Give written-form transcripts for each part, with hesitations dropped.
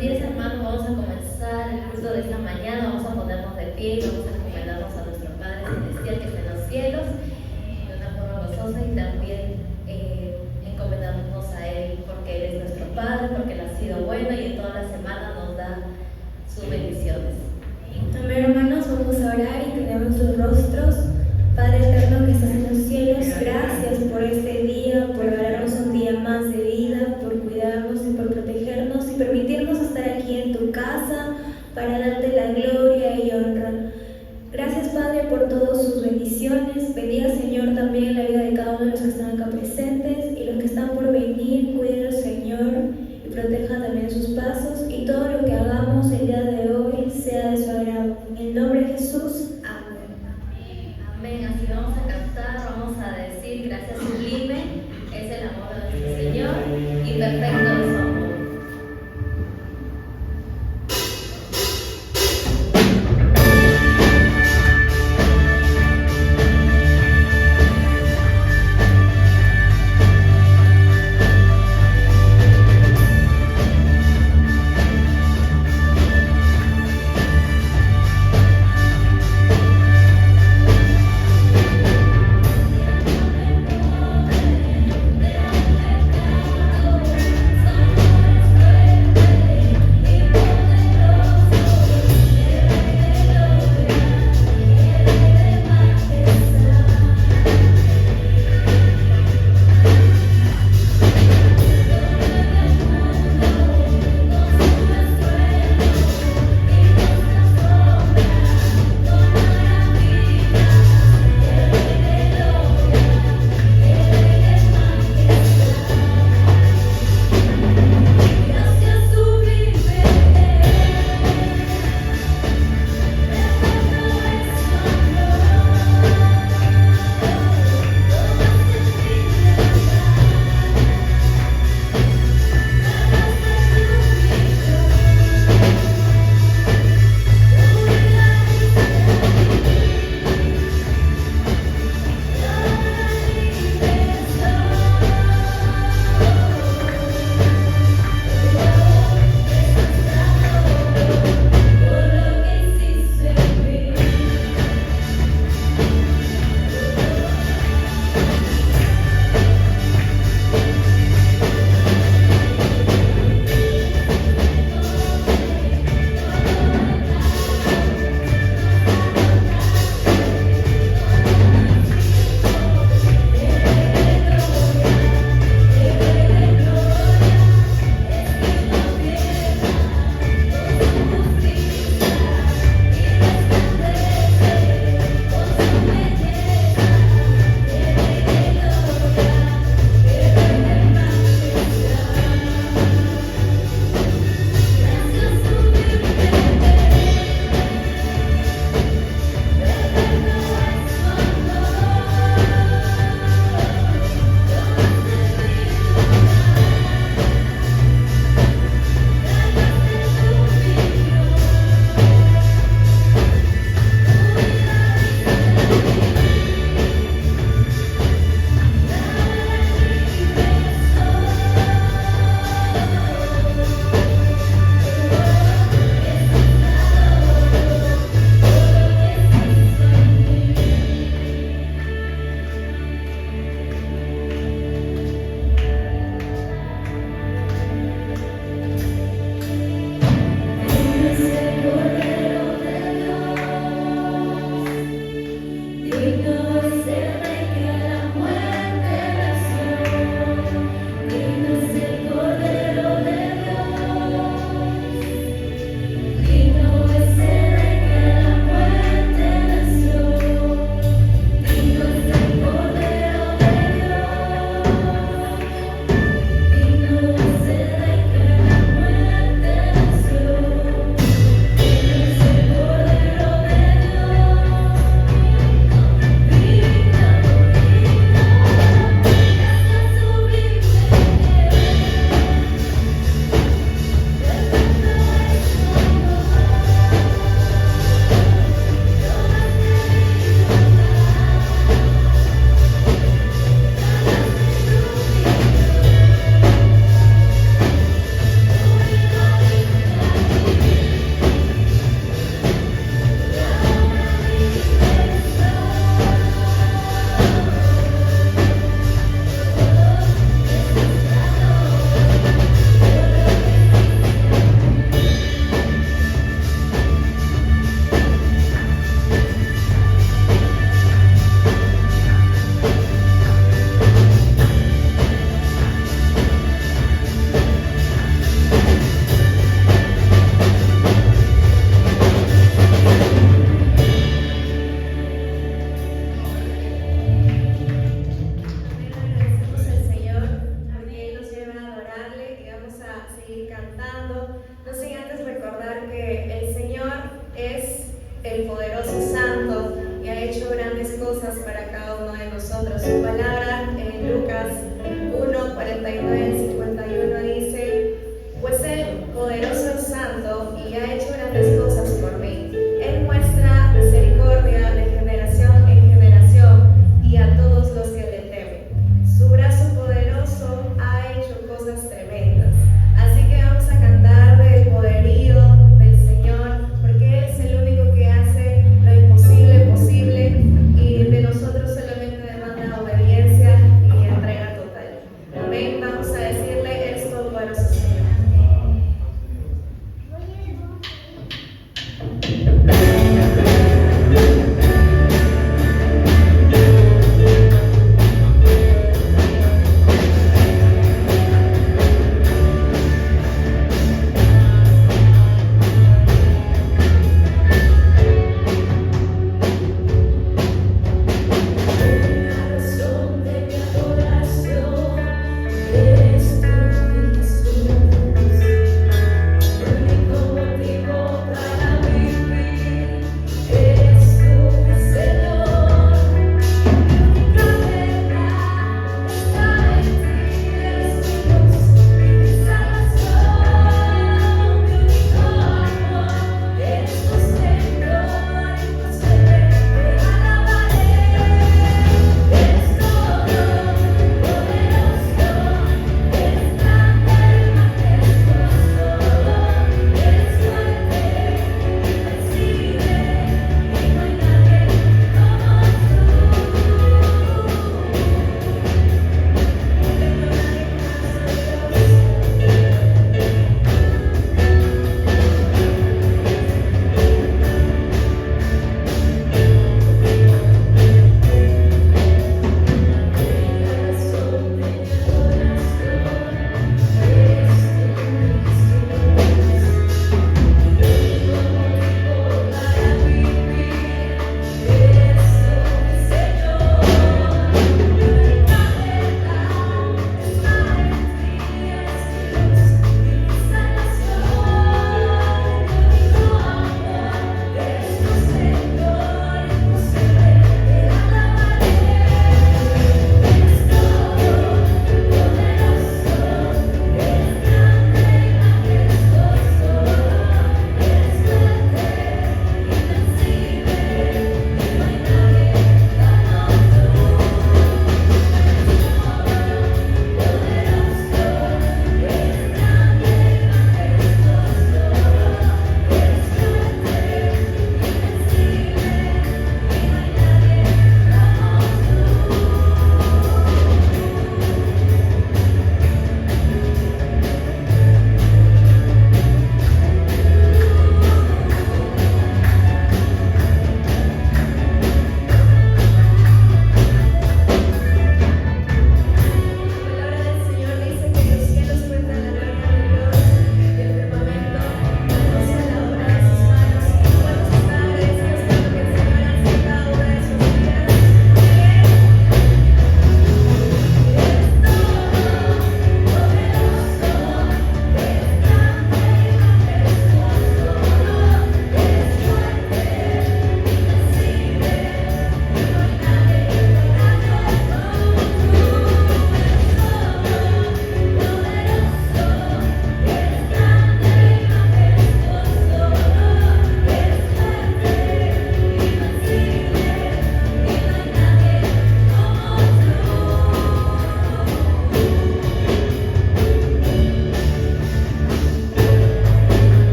días, hermanos, vamos a comenzar el culto de esta mañana. Vamos a ponernos de pie y vamos a encomendarnos a nuestro Padre Celestial que está en los cielos de una forma gozosa y también encomendarnos a Él porque Él es nuestro Padre, porque Él ha sido bueno y en toda la semana nos da sus bendiciones. Amén, hermanos, vamos a orar y tenemos sus rostros. Padre eterno que estás en los cielos, gracias por este día, por darnos un día más de vida, por cuidarnos y por protegernos y permitirnos estar aquí en tu casa para darte la gloria y honra. Gracias, Padre, por todas sus bendiciones. Bendiga, Señor, también la vida de cada uno de los que están acá presentes y los que están por venir. Cuídalos, Señor, y proteja también sus pasos y todo lo que hagamos el día de hoy sea de su agrado. En el nombre de Jesús, amén. Amén. Así vamos a cantar, vamos a decir gracias sublime, es el amor de nuestro Señor y perfecto es su amor. nosotros. Su palabra en Lucas 1, 49, 51 dice: pues Él, poderoso y santo, y ha hecho grandes cosas por mí. Él muestra misericordia de generación en generación y a todos los que le temen. Su brazo poderoso ha hecho cosas tremendas. Así que vamos a cantar del poderío del Señor, porque Él es el único que hace lo imposible posible, y de nosotros solamente demanda obediencia.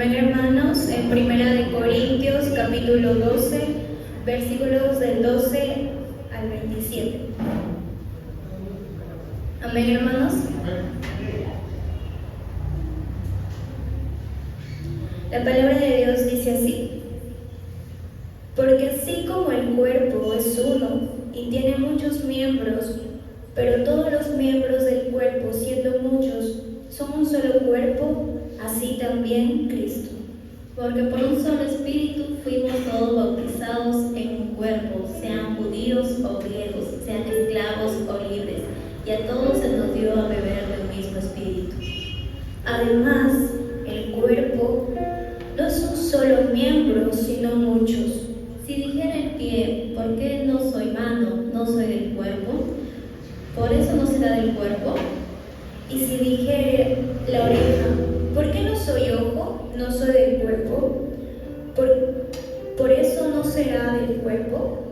Amén, hermanos. En 1 Corintios, capítulo 12, versículos del 12 al 27. Amén, hermanos. La palabra de Dios dice así: porque así como el cuerpo es uno y tiene muchos miembros, pero todos los miembros del cuerpo, siendo muchos, son un solo cuerpo, así también Cristo. Porque por un solo espíritu fuimos todos bautizados en un cuerpo, sean judíos o griegos, sean esclavos o libres, y a todos se nos dio a beber del mismo espíritu. Además, el cuerpo no es un solo miembro, sino muchos. Si dijera el pie, ¿por qué no soy mano, no soy del cuerpo? ¿Por eso no será del cuerpo? Y si dijere la oreja, ¿por qué no soy ojo, no soy del cuerpo? ¿Por eso no será del cuerpo?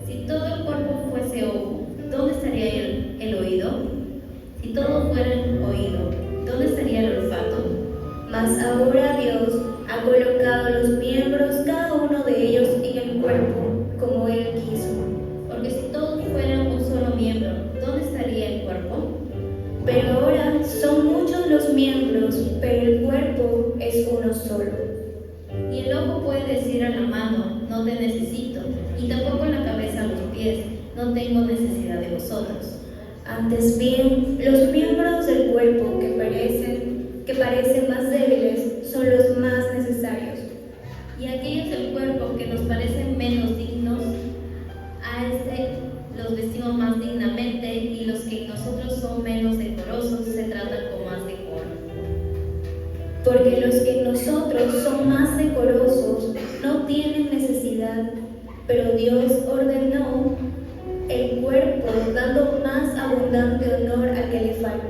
Si todo el cuerpo fuese ojo, ¿dónde estaría el oído? Si todo fuera el oído, ¿dónde estaría el olfato? Mas ahora Dios ha colocado los miembros, cada uno de ellos, en el cuerpo, como Él quiso. Porque si todos fueran un solo miembro, ¿dónde estaría el cuerpo? Pero ahora son muchos los miembros, pero el cuerpo es uno solo. Y el ojo puede decir a la mano, no te necesito, y tampoco la cabeza a los pies, no tengo necesidad de vosotros. Antes bien, los miembros del cuerpo que parecen más débiles son los más necesarios. Y aquellos del cuerpo que nos parecen menos dignos, a este los vestimos más dignamente, y los que en nosotros son menos decorosos se tratan con más decoro. Porque los que en nosotros son más decorosos no tienen necesidad, pero Dios ordenó el cuerpo dando más abundante honor al que le faltaba.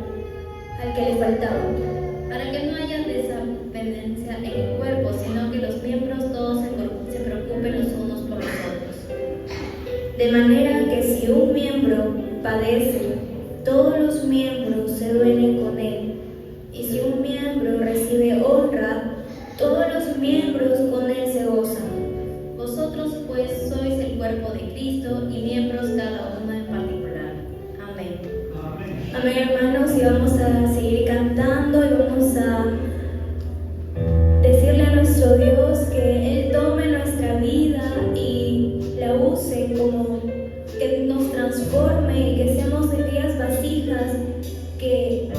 Para que no haya desavenencia en el cuerpo, sino que los miembros todos se preocupen los unos por los otros. De manera que si un miembro padece, todos los miembros se duelen con él. Y si un miembro recibe honra, todos los miembros con él se gozan. Vosotros pues sois el cuerpo de Cristo y miembros cada uno en particular. Amén. Amén, hermanos, y vamos a seguir cantando y vamos a decirle a nuestro Dios que Él tome nuestra vida y la use como que nos transforme y que seamos de aquellas vasijas que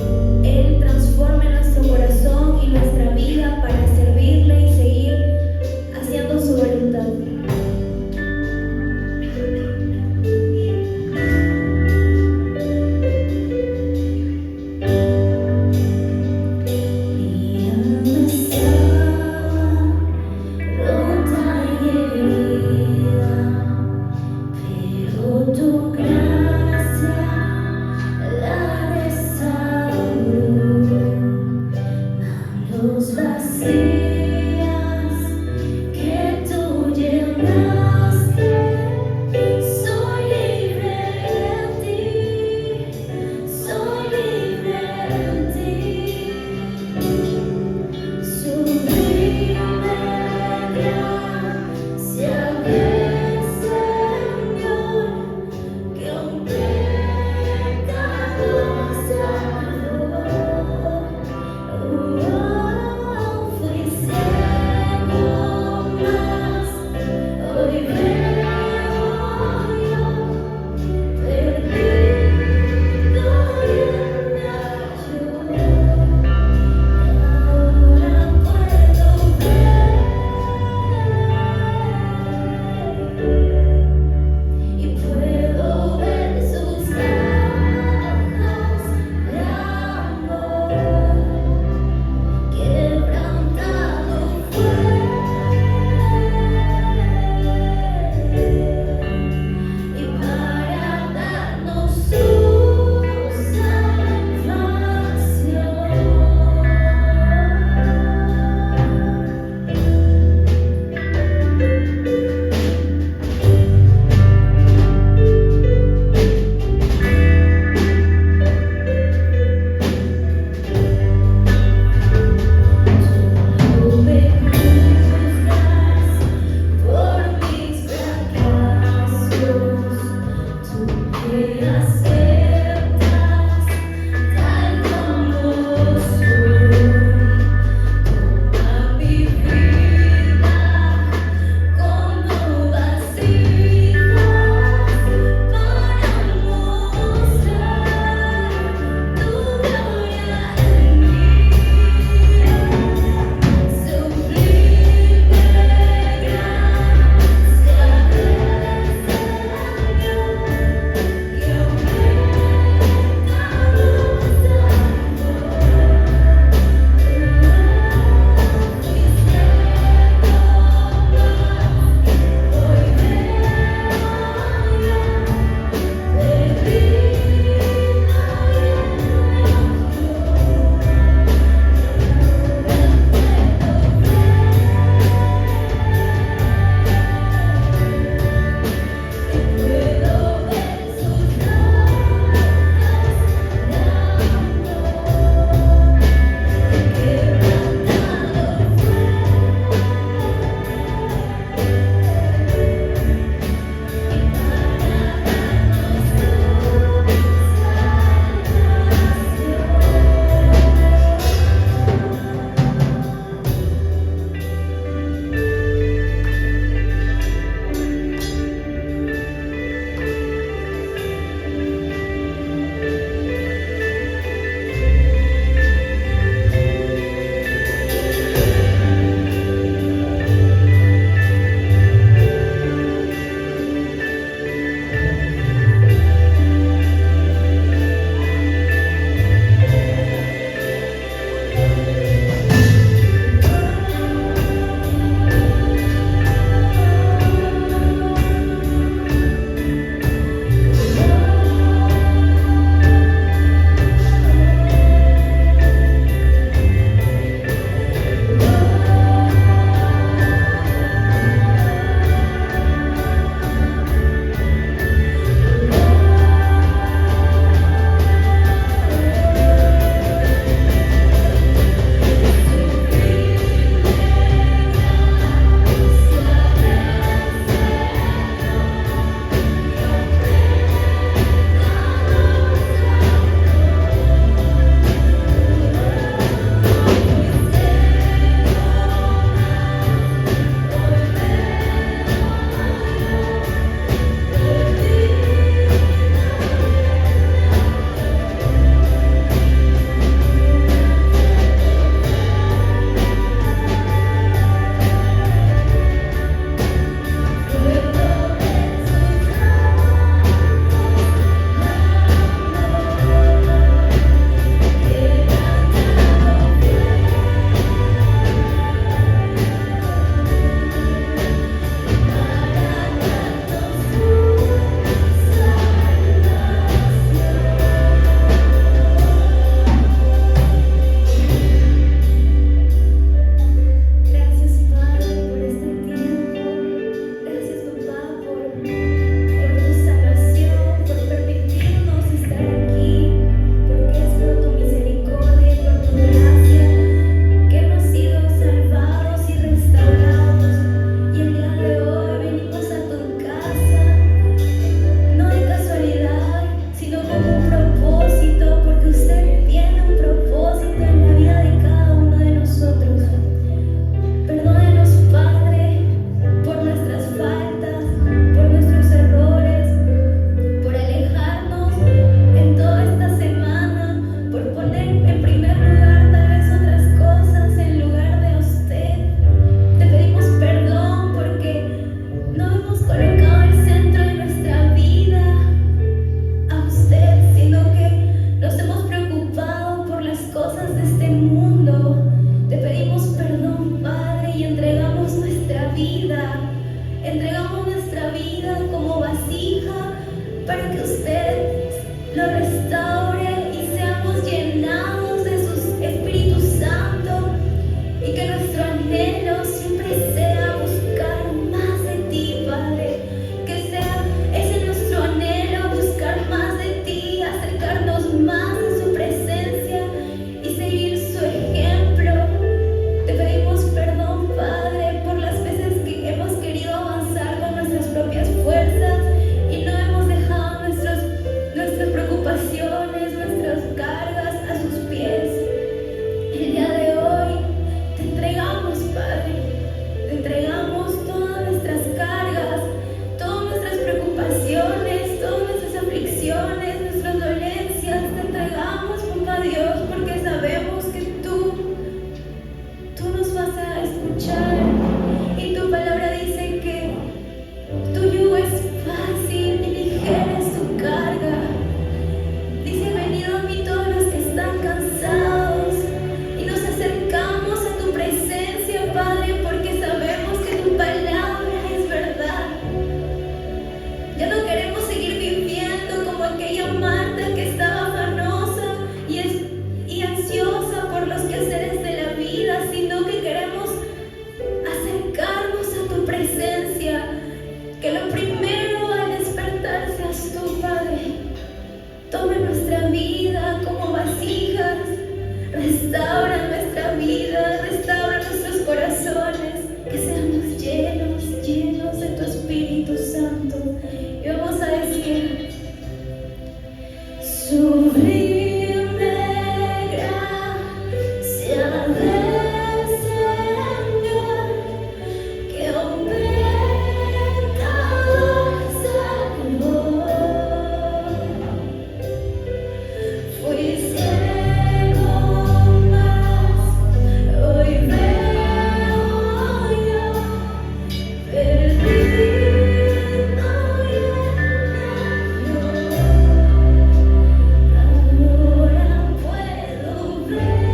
restaura nuestra vida, restaura nuestros corazones, que seamos llenos, llenos de tu Espíritu Santo. Y vamos a decir: sublime gracia del Señor, que un pecador salvó. Fui ciego, mas hoy veo yo, perdido y engañado. Ahora puedo ver.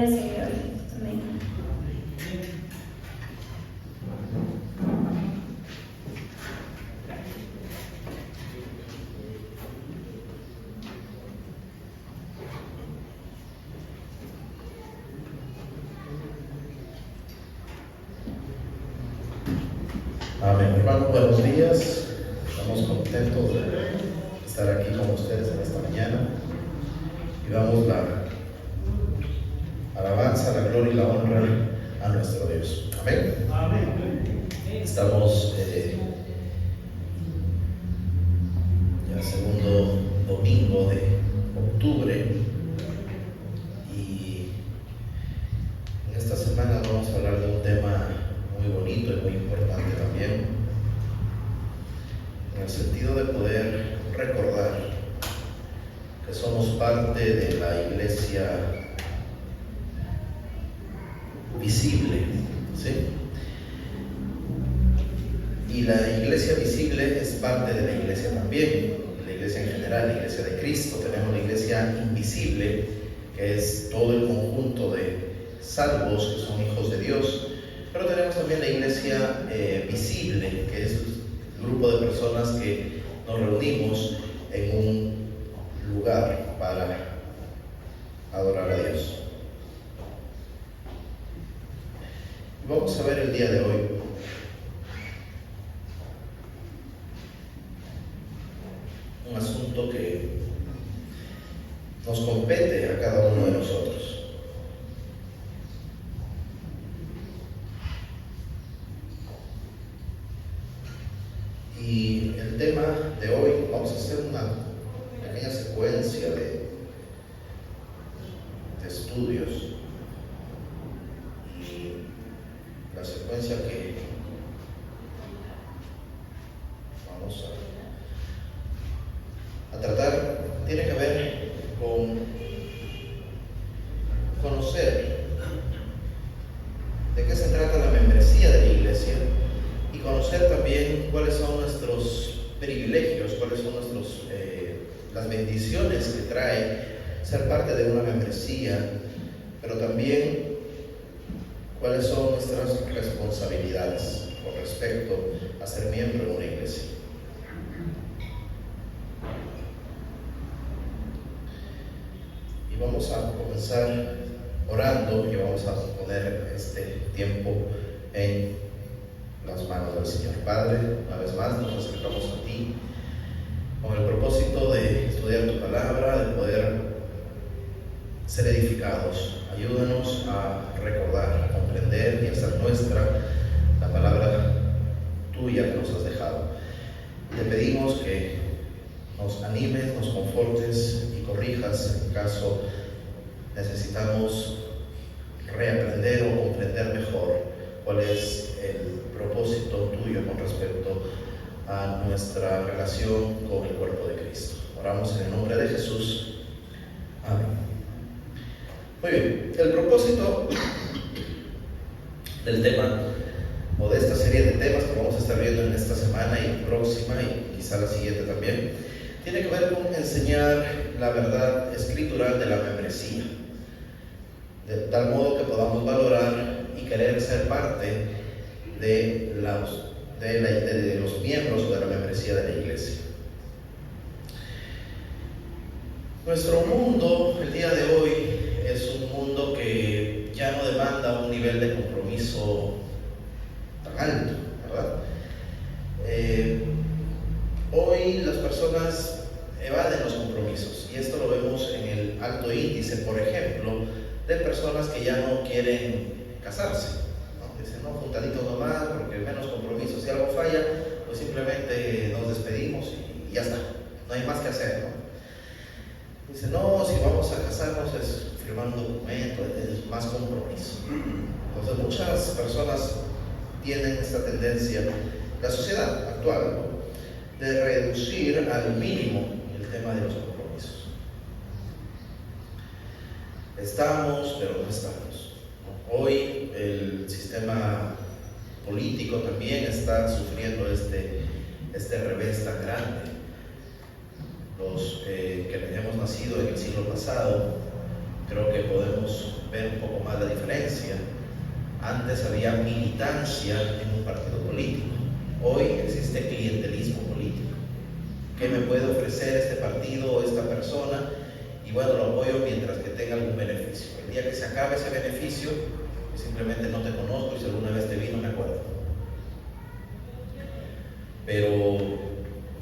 del Señor. Amén. Amén. Hermanos, buenos días. Estamos contentos de estar aquí con ustedes en esta mañana y damos la alabanza, la gloria y la honra a nuestro Dios. Amén. Amén. Estamos ya segundo domingo de octubre y en esta semana vamos a hablar de un tema muy bonito y muy importante también, en el sentido de poder recordar que somos parte de la iglesia visible, ¿sí? Y la iglesia visible es parte de la iglesia también, la iglesia en general, la iglesia de Cristo. Tenemos la iglesia invisible, que es todo el conjunto de salvos que son hijos de Dios. Pero tenemos también la iglesia visible, que es el grupo de personas que nos reunimos en un lugar para adorar a Dios. Y vamos a ver el día de hoy un asunto que nos compete a cada uno de nosotros. Y el tema de hoy, vamos a hacer una pequeña secuencia de estudios. Y la secuencia que vamos a tratar tiene que ver con conocer de qué se trata la membresía de la iglesia y conocer también cuáles son nuestros privilegios, cuáles son las bendiciones que trae ser parte de una membresía, pero también cuáles son nuestras responsabilidades con respecto a ser miembro de una iglesia. Y vamos a comenzar orando y vamos a poner este tiempo en las manos del Señor. Padre, una vez más nos acercamos a ti con el propósito de estudiar tu palabra, de poder ser edificados. Ayúdanos a recordar, a comprender y a hacer nuestra la palabra tuya que nos has dejado. Te pedimos que nos animes, nos confortes y corrijas en caso necesitamos reaprender o comprender mejor cuál es el propósito tuyo con respecto a nuestra relación con el cuerpo de Cristo. Oramos en el nombre de Jesús. Amén. Muy bien, el propósito del tema o de esta serie de temas que vamos a estar viendo en esta semana y próxima y quizá la siguiente también, tiene que ver con enseñar la verdad escritural de la membresía, de tal modo que podamos valorar y querer ser parte de los miembros o de la membresía de la iglesia. Nuestro mundo el día de hoy es un mundo que ya no demanda un nivel de compromiso tan alto, ¿verdad? Hoy las personas evaden los compromisos y esto lo vemos en el alto índice, por ejemplo, de personas que ya no quieren casarse, ¿no? Dicen, no, juntaditos nomás, porque menos compromisos. Si algo falla, pues simplemente nos despedimos y ya está, no hay más que hacer, ¿no? Dicen, no, si vamos a casarnos es firmar un documento, es más compromiso. Entonces muchas personas tienen esta tendencia, la sociedad actual, ¿no?, de reducir al mínimo el tema de los compromisos. Estamos, pero no estamos. Hoy el sistema político también está sufriendo este revés tan grande. Los que hemos nacido en el siglo pasado, creo que podemos ver un poco más la diferencia. Antes había militancia en un partido político. Hoy existe clientelismo político. ¿Qué me puede ofrecer este partido o esta persona? Y bueno, lo apoyo mientras que tenga algún beneficio. El día que se acabe ese beneficio, simplemente no te conozco y si alguna vez te vi no me acuerdo. Pero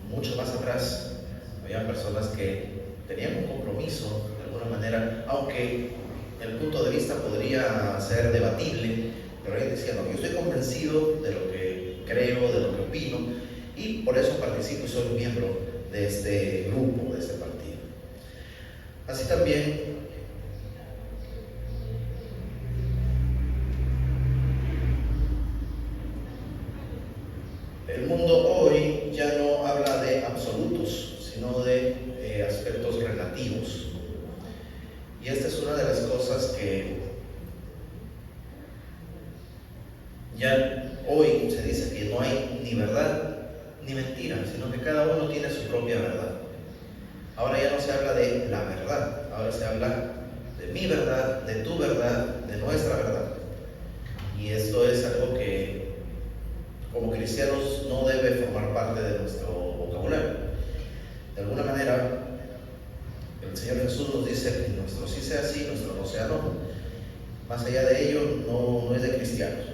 mucho más atrás había personas que tenían un compromiso de alguna manera, aunque el punto de vista podría ser debatible, pero ellos decían, no, yo estoy convencido de lo que creo, de lo que opino, y por eso participo y soy miembro de este grupo, de este partido. Así también el mundo hoy ya no habla de absolutos, sino de aspectos relativos. Y esta es una de las cosas que ya hoy se dice que no hay ni verdad ni mentira, sino que cada uno tiene su propia verdad. Ahora ya no se habla de la verdad, ahora se habla de mi verdad, de tu verdad, de nuestra verdad. Y esto es algo que como cristianos no debe formar parte de nuestro vocabulario. De alguna manera, el Señor Jesús nos dice que nuestro sí sea sí, nuestro no sea no. Más allá de ello, no es de cristianos.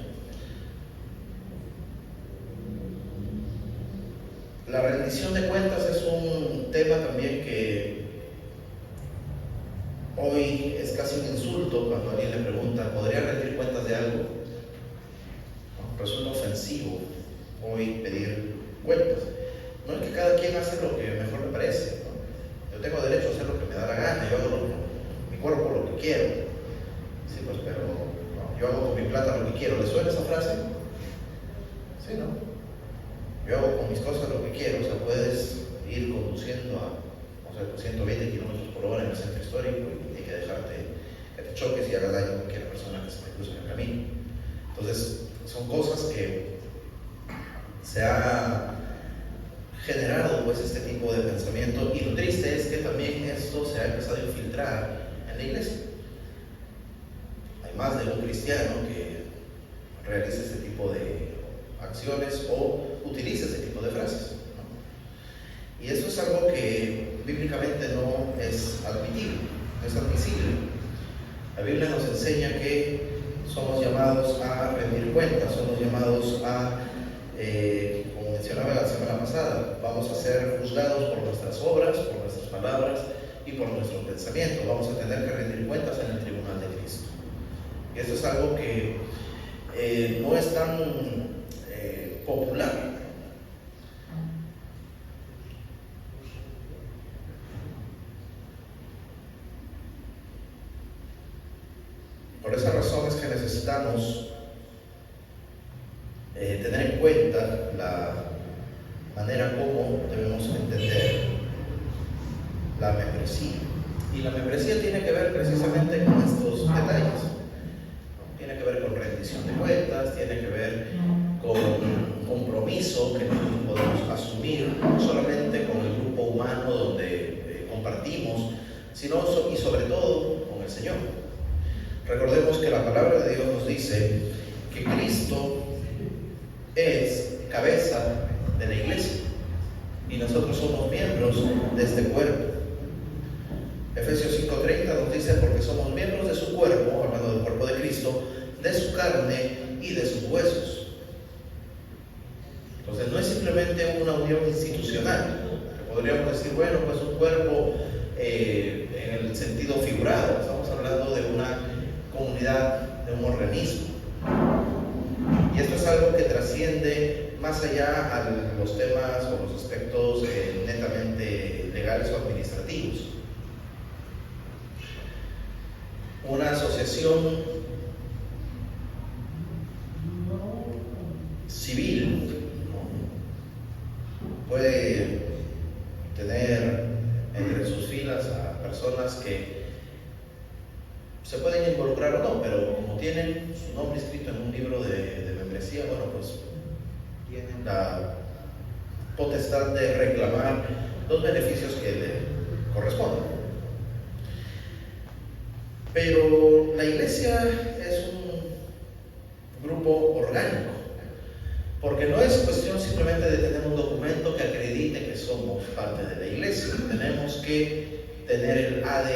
La rendición de cuentas es un tema también que hoy es casi un insulto cuando alguien le pregunta, ¿podría rendir cuentas de algo? No, resulta ofensivo hoy pedir cuentas. No es que cada quien hace lo que mejor le parece, ¿no? Yo tengo derecho a hacer lo que me da la gana, yo hago mi cuerpo lo que quiero. Sí, pues, pero no, yo hago con mi plata lo que quiero. ¿Le suena esa frase? Sí, ¿no? Yo hago con mis cosas lo que quiero. O sea, puedes ir conduciendo a 120 kilómetros por hora en el centro histórico y hay que dejarte que te choques y hagas daño a cualquier persona que se te cruce en el camino. Entonces, son cosas que se ha generado pues este tipo de pensamiento, y lo triste es que también esto se ha empezado a infiltrar en la iglesia. Hay más de un cristiano que realiza este tipo de acciones o utiliza ese tipo de frases, ¿no? Y eso es algo que bíblicamente no es admitible, no es admisible. La Biblia nos enseña que somos llamados a rendir cuentas, somos llamados a, como mencionaba la semana pasada, vamos a ser juzgados por nuestras obras, por nuestras palabras y por nuestro pensamiento. Vamos a tener que rendir cuentas en el tribunal de Cristo. Y esto es algo que no es tan popular. Por esa razón es que necesitamos tener en cuenta la manera como debemos entender la membresía. Y la membresía tiene que ver precisamente con estos detalles. Tiene que ver con rendición de cuentas, tiene que ver con un compromiso que nosotros podemos asumir, no solamente con el grupo humano donde compartimos, sino y sobre todo con el Señor. Recordemos que la palabra de Dios nos dice que Cristo es cabeza de la iglesia y nosotros somos miembros de este cuerpo. Efesios 5:30 nos dice, porque somos miembros de su cuerpo, hablando del cuerpo de Cristo, de su carne y de sus huesos. Entonces no es simplemente una unión institucional. Podríamos decir, bueno, pues un cuerpo en el sentido figurado. Estamos hablando de una comunidad, de un organismo. Y esto es algo que trasciende más allá a los temas o los aspectos netamente legales o administrativos. Una asociación civil puede tener entre sus filas a personas que se pueden involucrar o no, pero como tienen su nombre escrito en un libro de membresía, bueno, pues tienen la potestad de reclamar los beneficios que le corresponden. Pero la iglesia es un grupo orgánico, porque no es cuestión simplemente de tener un documento que acredite que somos parte de la iglesia. Tenemos que tener el ADN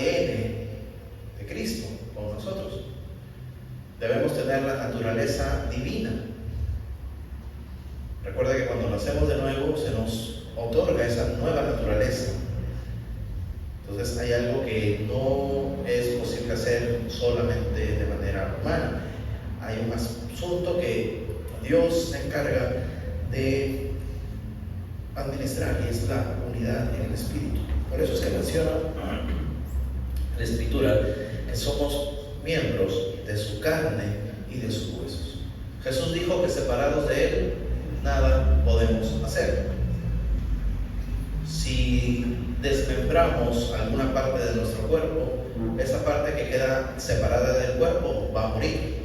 de Cristo con nosotros. Debemos tener la naturaleza divina. Recuerda que cuando nacemos de nuevo se nos otorga esa nueva naturaleza. Entonces hay algo que no es posible hacer solamente de manera humana. Hay un asunto que Dios se encarga de administrar, y es la unidad en el Espíritu. Por eso es que menciona la Escritura que somos miembros de su carne y de sus huesos. Jesús dijo que separados de Él nada podemos hacer. Si desmembramos alguna parte de nuestro cuerpo, esa parte que queda separada del cuerpo va a morir,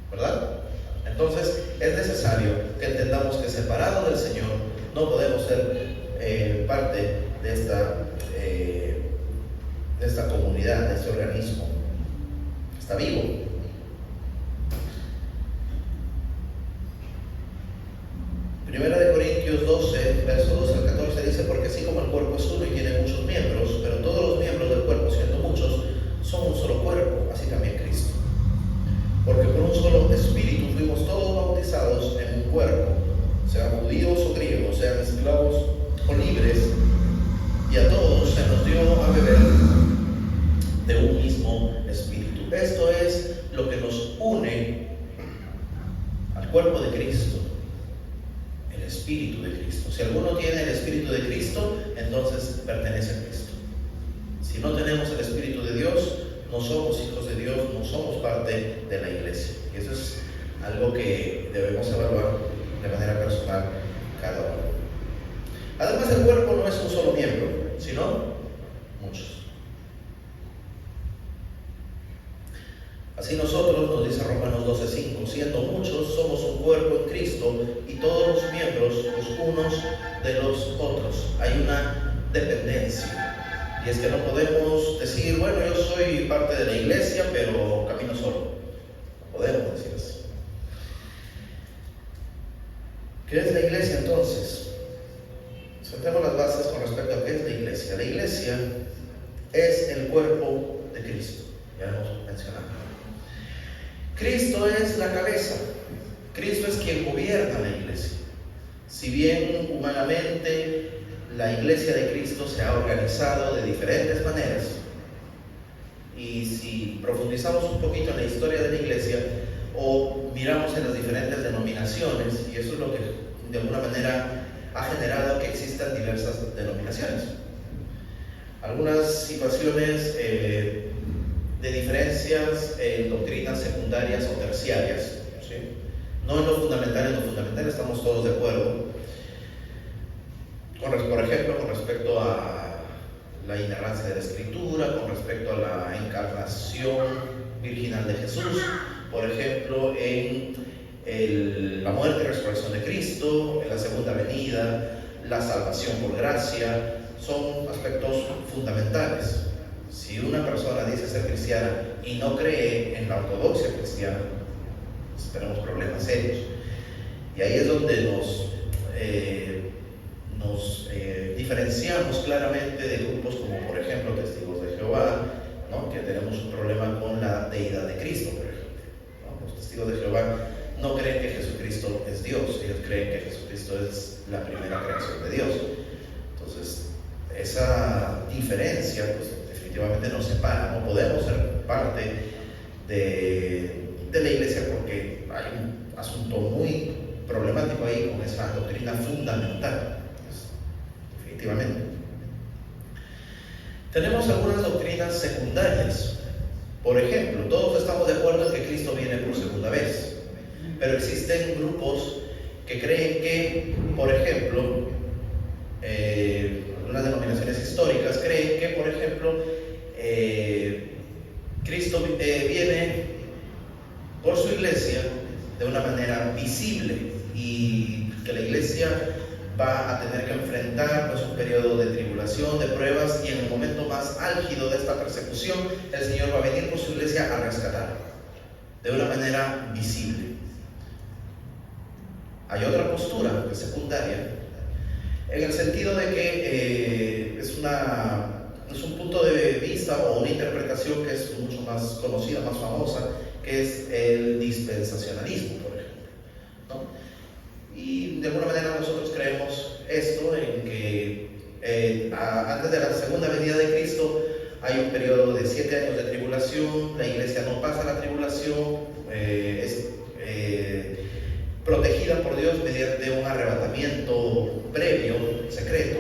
¿verdad? Entonces es necesario que entendamos que separados del Señor no podemos ser parte de esta comunidad, de este organismo. Está vivo. Primera de Corintios 12, verso 12 al 14 dice: porque así como el cuerpo es uno y tiene muchos miembros, pero todos los miembros del cuerpo, siendo muchos, son un solo cuerpo, así también Cristo. Porque por un solo espíritu fuimos todos bautizados en un cuerpo, sean judíos o griegos, sean esclavos o libres, y a todos se nos dio a beber de un mismo espíritu. Esto es lo que nos une al cuerpo de Cristo, el Espíritu de Cristo. Si alguno tiene el Espíritu de Cristo, entonces pertenece a Cristo. Si no tenemos el Espíritu de Dios, no somos hijos de Dios, no somos parte de la iglesia. Y eso es algo que debemos evaluar de manera personal cada uno. Además, el cuerpo no es un solo miembro, sino muchos. Así nosotros, nos dice Romanos 12:5, siendo muchos, somos un cuerpo en Cristo y todos los miembros los unos de los otros. Hay una dependencia. Y es que no podemos decir, bueno, yo soy parte de la iglesia, pero camino solo. No podemos decir así. ¿Qué es la iglesia entonces? Sentemos las bases con respecto a qué es la iglesia. La iglesia es el cuerpo de Cristo. Ya lo hemos mencionado. Cristo es la cabeza. Cristo es quien gobierna la iglesia. Si bien humanamente la iglesia de Cristo se ha organizado de diferentes maneras, y si profundizamos un poquito en la historia de la iglesia o miramos en las diferentes denominaciones, y eso es lo que de alguna manera ha generado que existan diversas denominaciones. Algunas situaciones de diferencias en doctrinas secundarias o terciarias, ¿sí? No en lo fundamental estamos todos de acuerdo. Por ejemplo, con respecto a la inerrancia de la Escritura, con respecto a la encarnación virginal de Jesús, por ejemplo, en la muerte y resurrección de Cristo, en la segunda venida, la salvación por gracia, son aspectos fundamentales. Si una persona dice ser cristiana y no cree en la ortodoxia cristiana, pues tenemos problemas serios. Y ahí es donde nos diferenciamos claramente de grupos como, por ejemplo, Testigos de Jehová, ¿no? Que tenemos un problema con la deidad de Cristo, por ejemplo, ¿no? Los Testigos de Jehová no creen que Jesucristo es Dios, ellos creen que Jesucristo es la primera creación de Dios. Entonces, esa diferencia, pues, definitivamente nos separa. No podemos ser parte de la iglesia porque hay un asunto muy problemático ahí con esa doctrina fundamental, pues, definitivamente. Tenemos algunas doctrinas secundarias. Por ejemplo, todos estamos de acuerdo en que Cristo viene por segunda vez, pero existen grupos que creen que, por ejemplo, algunas denominaciones históricas creen que, por ejemplo, Cristo viene por su iglesia de una manera visible y que la iglesia va a tener que enfrentar pues, un periodo de tribulación, de pruebas, y en el momento más álgido de esta persecución, el Señor va a venir por su iglesia a rescatar de una manera visible. Hay otra postura que es secundaria, en el sentido de que es un punto de vista o una interpretación que es mucho más conocida, más famosa, que es el dispensacionalismo, por ejemplo, ¿no? Y de alguna manera nosotros creemos esto, en que antes de la segunda venida de Cristo hay un periodo de 7 años de tribulación, la iglesia no pasa la tribulación, es protegida por Dios mediante un arrebatamiento previo, secreto.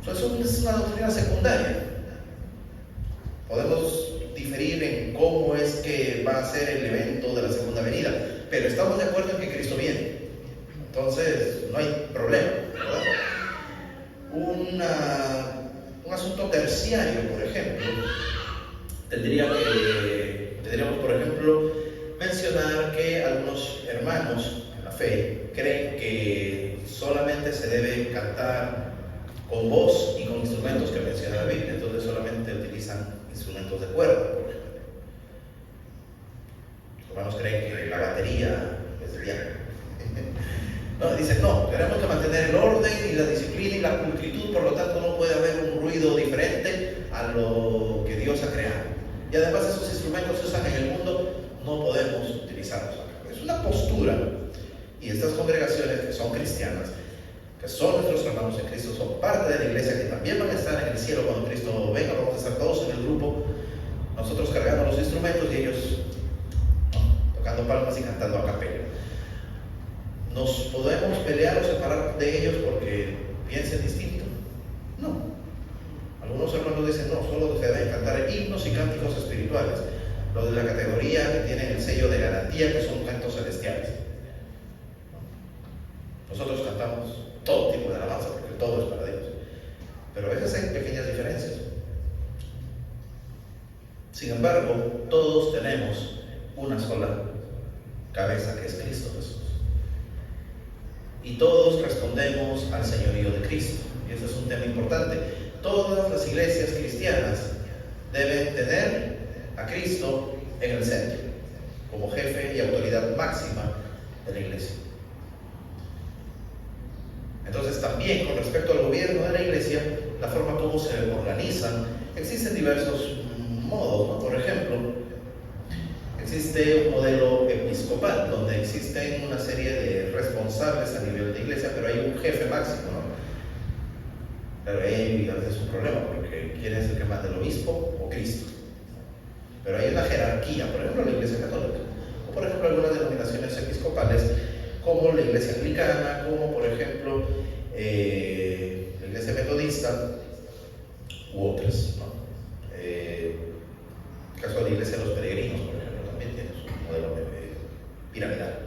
Eso es una doctrina secundaria. Podemos diferir en cómo es que va a ser el evento de la segunda venida, pero estamos de acuerdo en que Cristo viene. Entonces, no hay problema, ¿verdad? Un asunto terciario, por ejemplo, tendríamos, por ejemplo, mencionar que algunos hermanos en la fe creen que solamente se debe cantar con voz y con instrumentos que menciona la Biblia, entonces solamente utilizan instrumentos de cuerda, por ejemplo. Los hermanos creen que la batería es del diablo. No, dicen, no, tenemos que mantener el orden y la disciplina y la pulcritud, por lo tanto no puede haber un ruido diferente a lo que Dios ha creado. Y además esos instrumentos se usan en el mundo, no podemos utilizarlos acá. Es una postura, y estas congregaciones que son cristianas, que son nuestros hermanos en Cristo, son parte de la iglesia, que también van a estar en el cielo cuando Cristo venga, vamos a estar todos en el grupo, nosotros cargando los instrumentos y ellos tocando palmas y cantando a capela. ¿Nos podemos pelear o separar de ellos porque piensen distinto? No. Algunos hermanos dicen, no, solo se deben cantar himnos y cánticos espirituales, los de la categoría que tienen el sello de garantía, que son cantos celestiales. Nosotros cantamos todo tipo de alabanza, porque todo es para Dios. Pero a veces hay pequeñas diferencias. Sin embargo, todos tenemos una sola cabeza, que es Cristo Jesús. Y todos respondemos al señorío de Cristo. Y ese es un tema importante. Todas las iglesias cristianas deben tener a Cristo en el centro, como jefe y autoridad máxima de la iglesia. Entonces también con respecto al gobierno de la iglesia, la forma como se organizan, existen diversos modos, ¿no? Por ejemplo, existe un modelo episcopal, donde existen una serie de responsables a nivel de iglesia, pero hay un jefe máximo, ¿no? Pero ahí a veces es un problema, porque ¿quién es el que manda, el obispo o Cristo? Pero hay una jerarquía, por ejemplo, la iglesia católica, o por ejemplo algunas denominaciones episcopales, como la iglesia anglicana, como por ejemplo la iglesia metodista, u otras, ¿no? El caso de la iglesia de los peregrinos, por ejemplo, también tiene su modelo piramidal.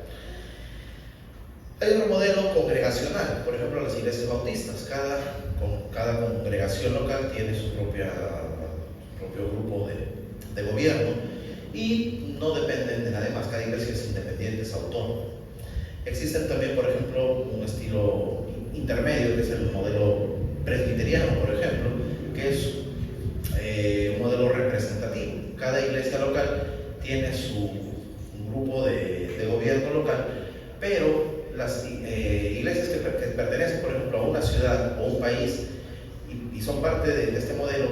Hay otro modelo congregacional, por ejemplo las iglesias bautistas, cada congregación local tiene su propio grupo de gobierno y no dependen de nadie más, cada iglesia es independiente, es autónoma. Existen también, por ejemplo, un estilo intermedio, que es el modelo presbiteriano, por ejemplo, que es un modelo representativo. Cada iglesia local tiene su grupo de gobierno local, pero las iglesias que pertenecen, por ejemplo, a una ciudad o un país y son parte de este modelo,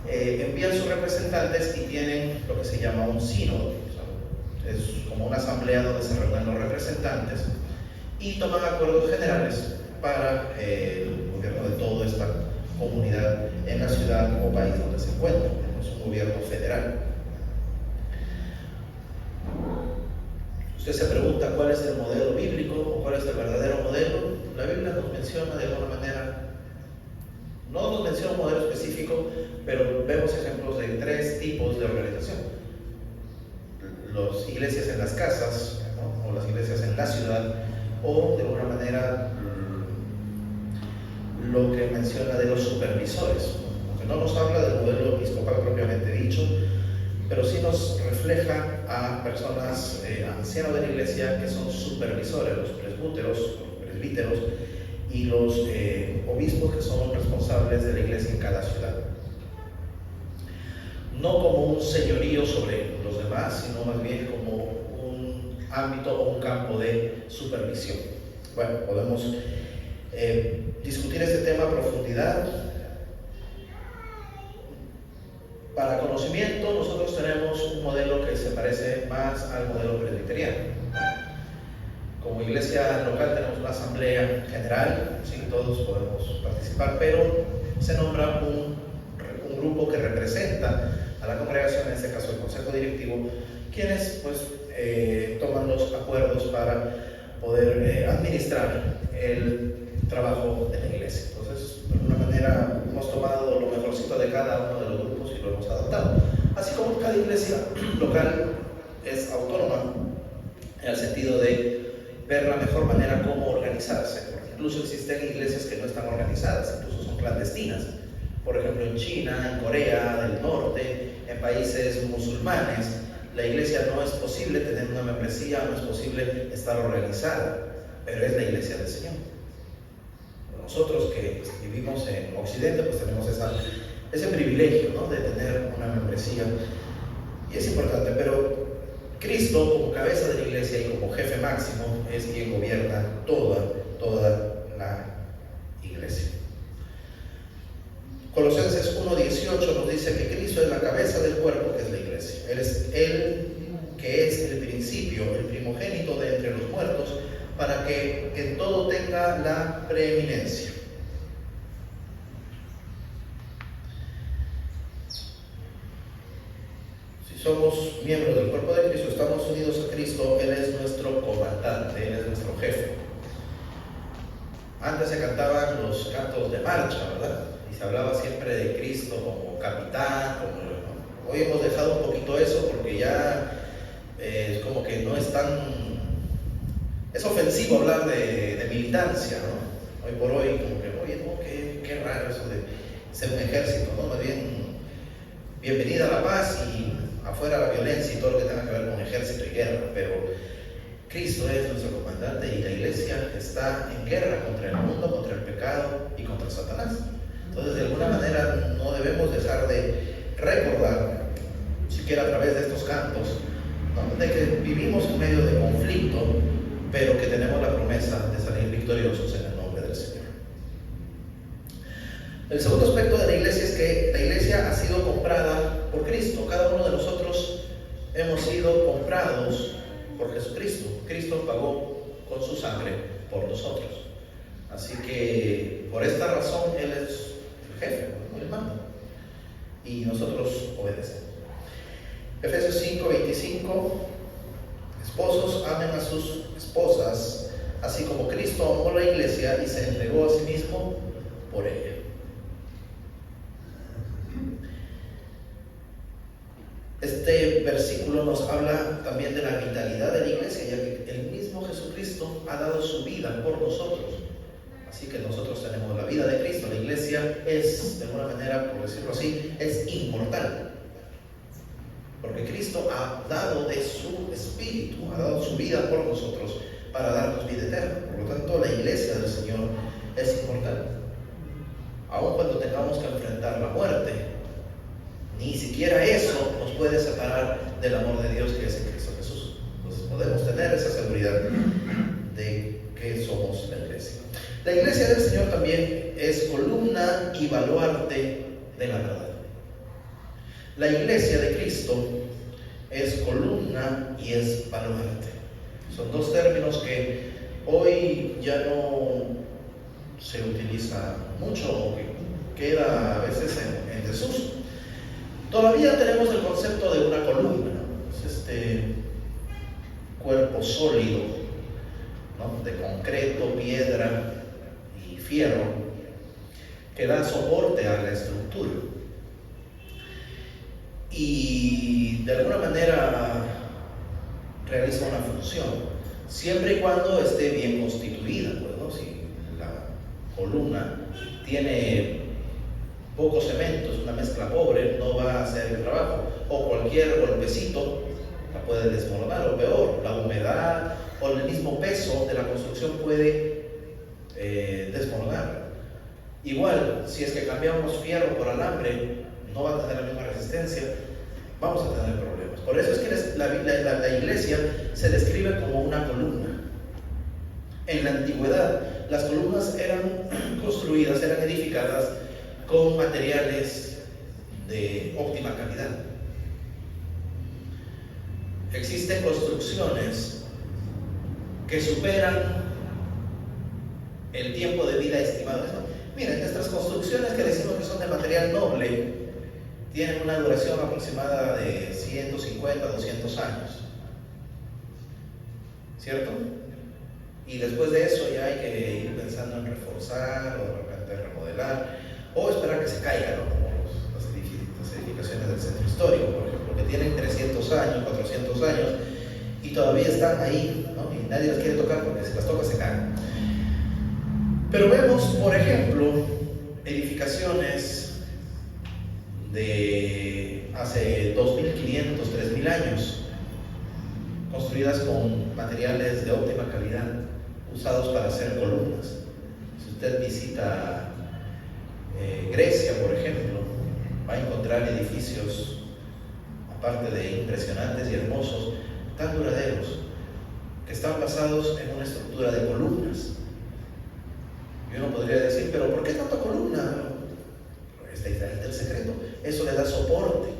envían sus representantes y tienen lo que se llama un sínodo. Es como una asamblea donde se reúnen los representantes y toman acuerdos generales para el gobierno de toda esta comunidad en la ciudad o país donde se encuentran. Es un gobierno federal. Usted se pregunta cuál es el modelo bíblico o cuál es el verdadero modelo. La Biblia nos menciona de alguna manera, no nos menciona un modelo específico, pero vemos ejemplos de 3 tipos de organización. Las iglesias en las casas, ¿no? O las iglesias en la ciudad, o de alguna manera lo que menciona de los supervisores, aunque no nos habla del modelo episcopal propiamente dicho, pero sí nos refleja a personas ancianos de la iglesia que son supervisores, los presbúteros, los presbíteros y los obispos que son los responsables de la iglesia en cada ciudad. No como un señorío sobre los demás, sino más bien como un ámbito o un campo de supervisión. Bueno, podemos discutir este tema a profundidad. Para conocimiento, nosotros tenemos un modelo que se parece más al modelo presbiteriano. Como iglesia local tenemos una asamblea general, sí, todos podemos participar, pero se nombra un grupo que representa a la congregación, en este caso el consejo directivo, quienes pues toman los acuerdos para poder administrar el trabajo de la iglesia. Entonces, de alguna manera hemos tomado lo mejorcito de cada uno de los grupos y lo hemos adaptado. Así como cada iglesia local es autónoma en el sentido de ver la mejor manera cómo organizarse, porque incluso existen iglesias que no están organizadas, incluso son clandestinas. Por ejemplo, en China, en Corea del Norte, en países musulmanes, la iglesia no es posible tener una membresía, no es posible estar organizada, pero es la iglesia del Señor. Nosotros que vivimos en Occidente, pues tenemos ese privilegio, ¿no?, de tener una membresía, y es importante, pero Cristo, como cabeza de la iglesia y como jefe máximo, es quien gobierna toda la iglesia. Colosenses 1:18 nos dice que Cristo es la cabeza del cuerpo, que es la iglesia. Él es el que es el principio, el primogénito de entre los muertos, para que en todo tenga la preeminencia. Si somos miembros del cuerpo de Cristo, estamos unidos a Cristo, Él es nuestro comandante, Él es nuestro jefe. Antes se cantaban los cantos de marcha, ¿verdad? Y se hablaba siempre de Cristo como capitán, ¿no? Hoy hemos dejado un poquito eso porque ya es como que no es tan... Es ofensivo hablar de militancia, ¿no? Hoy por hoy, como que, oye, no, qué raro eso de ser un ejército, ¿no? Más bien, bienvenida a la paz y afuera la violencia y todo lo que tenga que ver con ejército y guerra, pero Cristo es nuestro comandante y la iglesia está en guerra contra el mundo, contra el pecado y contra Satanás. Entonces, de alguna manera, no debemos dejar de recordar, siquiera a través de estos cantos, ¿no?, de que vivimos en medio de conflicto, pero que tenemos la promesa de salir victoriosos en el nombre del Señor. El segundo aspecto de la iglesia es que la iglesia ha sido comprada por Cristo. Cada uno de nosotros hemos sido comprados por Jesucristo. Cristo pagó con su sangre por nosotros. Así que por esta razón Él es el jefe, Él manda, y nosotros obedecemos. Efesios 5:25: esposos, amen a sus esposas, así como Cristo amó la iglesia y se entregó a sí mismo por ella. Este versículo nos habla también de la vitalidad de la iglesia, ya que el mismo Jesucristo ha dado su vida por nosotros. Así que nosotros tenemos la vida de Cristo. La iglesia es, de alguna manera, por decirlo así, es inmortal. Porque Cristo ha dado de su espíritu, ha dado su vida por nosotros para darnos vida eterna. Por lo tanto, la iglesia del Señor es inmortal. Aun cuando tengamos que enfrentar la muerte, ni siquiera eso nos puede separar del amor de Dios que es en Cristo Jesús. Entonces podemos tener esa seguridad de que somos la iglesia. La iglesia del Señor también es columna y baluarte de la verdad. La iglesia de Cristo es columna y es baluarte. Son dos términos que hoy ya no se utiliza mucho o que queda a veces en desuso. Todavía tenemos el concepto de una columna, ¿no? Es este cuerpo sólido, ¿no?, de concreto, piedra y fierro, que da soporte a la estructura. Y de alguna manera realiza una función, siempre y cuando esté bien constituida, pues, ¿no? Si la columna tiene poco cemento, es una mezcla pobre, no va a hacer el trabajo, o cualquier golpecito la puede desmoronar, o peor, la humedad o el mismo peso de la construcción puede desmoronar. Igual, si es que cambiamos fierro por alambre, no va a tener la misma resistencia, vamos a tener problemas. Por eso es que la iglesia se describe como una columna. En la antigüedad, las columnas eran construidas, eran edificadas con materiales de óptima calidad. Existen construcciones que superan el tiempo de vida estimado. Miren, nuestras construcciones que decimos que son de material noble tienen una duración aproximada de 150 a 200 años, ¿cierto? Y después de eso ya hay que ir pensando en reforzar o de repente remodelar o esperar que se caiga, ¿no? Como las edificaciones del centro histórico, por ejemplo, que tienen 300 años, 400 años y todavía están ahí, ¿no? Y nadie las quiere tocar porque si las toca se caen. Pero vemos, por ejemplo, edificaciones de hace 2500, 3000 años, construidas con materiales de óptima calidad, usados para hacer columnas. Si usted visita Grecia, por ejemplo, va a encontrar edificios, aparte de impresionantes y hermosos, tan duraderos, que están basados en una estructura de columnas. Y uno podría decir, pero ¿por qué tanta columna? Este es el secreto. Eso le da soporte.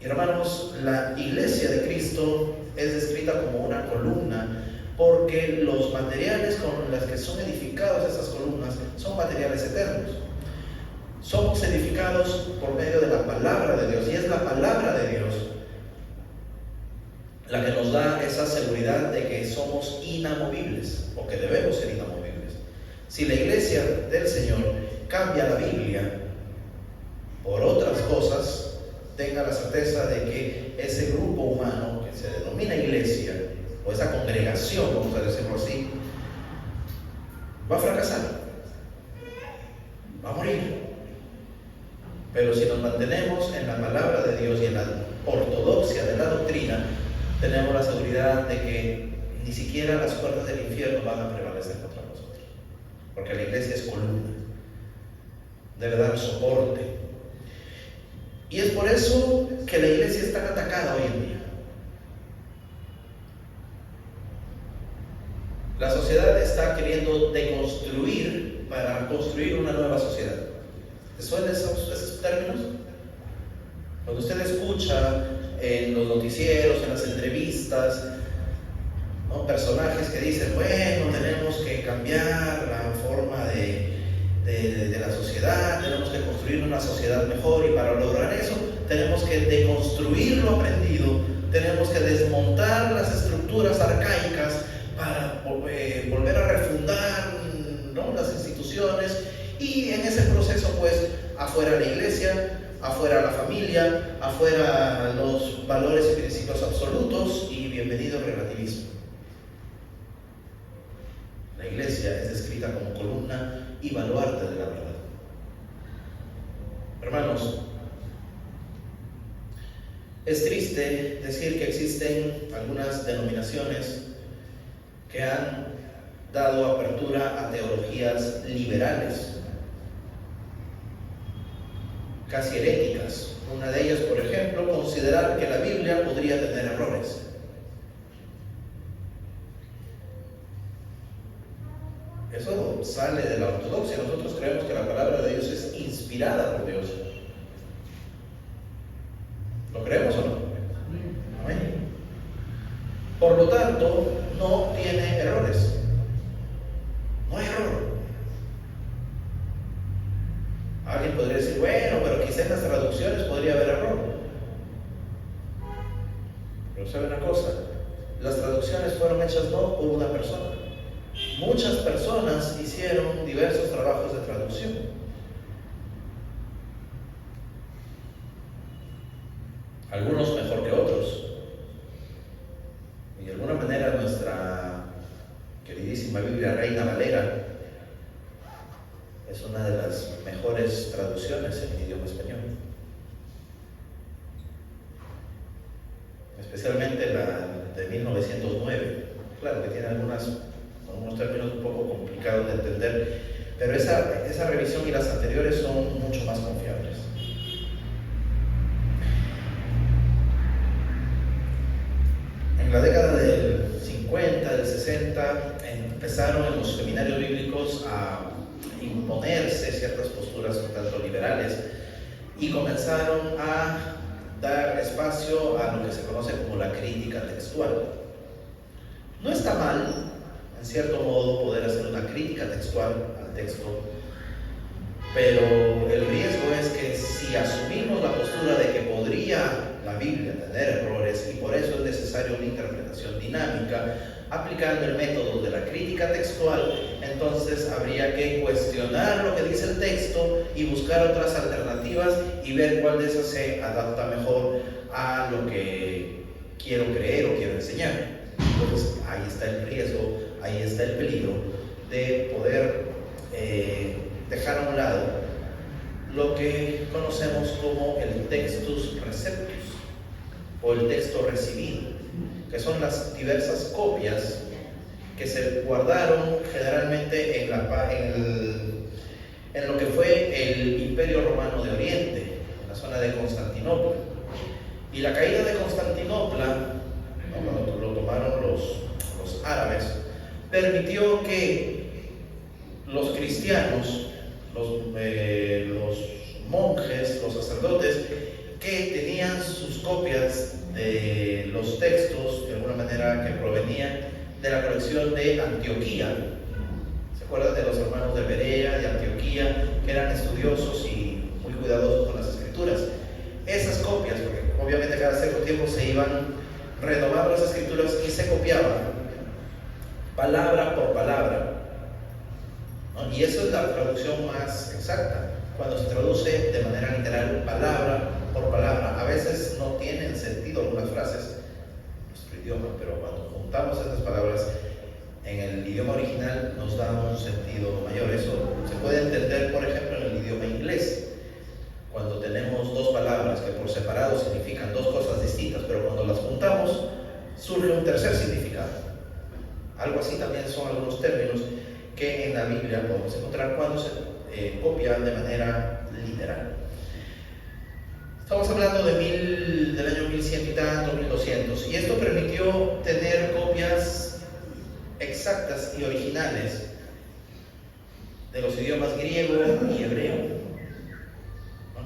Y hermanos, la iglesia de Cristo es descrita como una columna porque los materiales con los que son edificadas esas columnas son materiales eternos. Somos edificados por medio de la palabra de Dios, y es la palabra de Dios la que nos da esa seguridad de que somos inamovibles, o que debemos ser inamovibles. Si la iglesia del Señor cambia la Biblia por otras cosas, tenga la certeza de que ese grupo humano que se denomina iglesia, o esa congregación, vamos a decirlo así, va a fracasar, va a morir. Pero si nos mantenemos en la palabra de Dios y en la ortodoxia de la doctrina, tenemos la seguridad de que ni siquiera las puertas del infierno van a prevalecer contra nosotros, porque la iglesia es columna, debe dar soporte. Y es por eso que la iglesia es tan atacada hoy en día. La sociedad está queriendo deconstruir para construir una nueva sociedad. ¿Te suenan esos términos? Cuando usted escucha en los noticieros, en las entrevistas, ¿no?, personajes que dicen, bueno, tenemos que cambiar la forma de la sociedad, tenemos que construir una sociedad mejor, y para lograr eso tenemos que deconstruir lo aprendido, tenemos que desmontar las estructuras arcaicas para volver a refundar, ¿no?, las instituciones, y en ese proceso pues afuera la iglesia, afuera la familia, afuera los valores y principios absolutos, y bienvenido el relativismo. La iglesia es descrita como columna y baluarte de la verdad. Hermanos, es triste decir que existen algunas denominaciones que han dado apertura a teologías liberales, casi heréticas. Una de ellas, por ejemplo, considerar que la Biblia podría tener errores. Eso sale de la ortodoxia. Nosotros creemos que la palabra de Dios es inspirada por Dios. ¿Lo creemos o no? Amén. Por lo tanto, no tiene errores. No hay error. Alguien podría decir, bueno, pero quizás en las traducciones podría haber error. Pero sabe una cosa, las traducciones fueron hechas no por una persona. Muchas personas hicieron diversos trabajos de traducción. Algunos mejor que otros. Y de alguna manera nuestra queridísima Biblia Reina Valera es una de las mejores traducciones en idioma español. Especialmente la de 1909. Claro que tiene algunos unos términos un poco complicados de entender, pero esa revisión y las anteriores son mucho más confiables. En la década del 50, del 60, empezaron en los seminarios bíblicos a imponerse ciertas posturas un tanto liberales y comenzaron a dar espacio a lo que se conoce como la crítica textual. No está mal, en cierto modo, poder hacer una crítica textual al texto, pero el riesgo es que si asumimos la postura de que podría la Biblia tener errores y por eso es necesaria una interpretación dinámica, aplicando el método de la crítica textual, entonces habría que cuestionar lo que dice el texto y buscar otras alternativas y ver cuál de esas se adapta mejor a lo que quiero creer o quiero enseñar. Entonces ahí está el riesgo, ahí está el peligro de poder dejar a un lado lo que conocemos como el textus receptus o el texto recibido, que son las diversas copias que se guardaron generalmente en lo que fue el Imperio Romano de Oriente, en la zona de Constantinopla. Y la caída de Constantinopla, cuando lo tomaron los árabes, permitió que los cristianos, los monjes, los sacerdotes, que tenían sus copias de los textos, de alguna manera que provenían de la colección de Antioquía. ¿Se acuerdan de los hermanos de Berea, de Antioquía, que eran estudiosos y muy cuidadosos con las escrituras? Esas copias, porque obviamente cada cierto tiempo se iban renovando las escrituras y se copiaban palabra por palabra, ¿no? Y eso es la traducción más exacta, cuando se traduce de manera literal palabra por palabra. A veces no tienen sentido algunas frases en nuestro idioma, pero cuando juntamos estas palabras en el idioma original nos da un sentido mayor. Eso se puede entender, por ejemplo, en el idioma inglés, cuando tenemos dos palabras que por separado significan dos cosas distintas, pero cuando las juntamos surge un tercer significado. Algo así también son algunos términos que en la Biblia podemos encontrar cuando se copian de manera literal. Estamos hablando del año 1100 y tanto, 1200, y esto permitió tener copias exactas y originales de los idiomas griego y hebreo.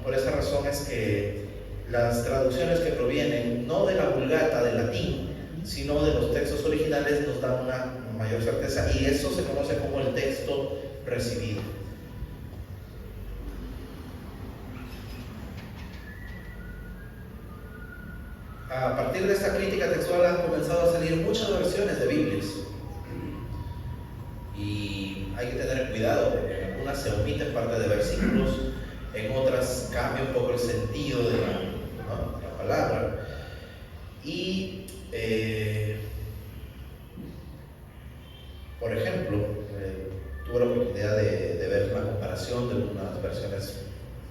Por esa razón es que las traducciones que provienen no de la Vulgata del latín, sino de los textos originales, nos dan una mayor certeza, y eso se conoce como el texto recibido. A partir de esta crítica textual han comenzado a salir muchas versiones de Biblias, y hay que tener cuidado porque en algunas se omiten parte de versículos, en otras cambia un poco el sentido de la palabra. Y por ejemplo, tuve la oportunidad de ver una comparación de unas versiones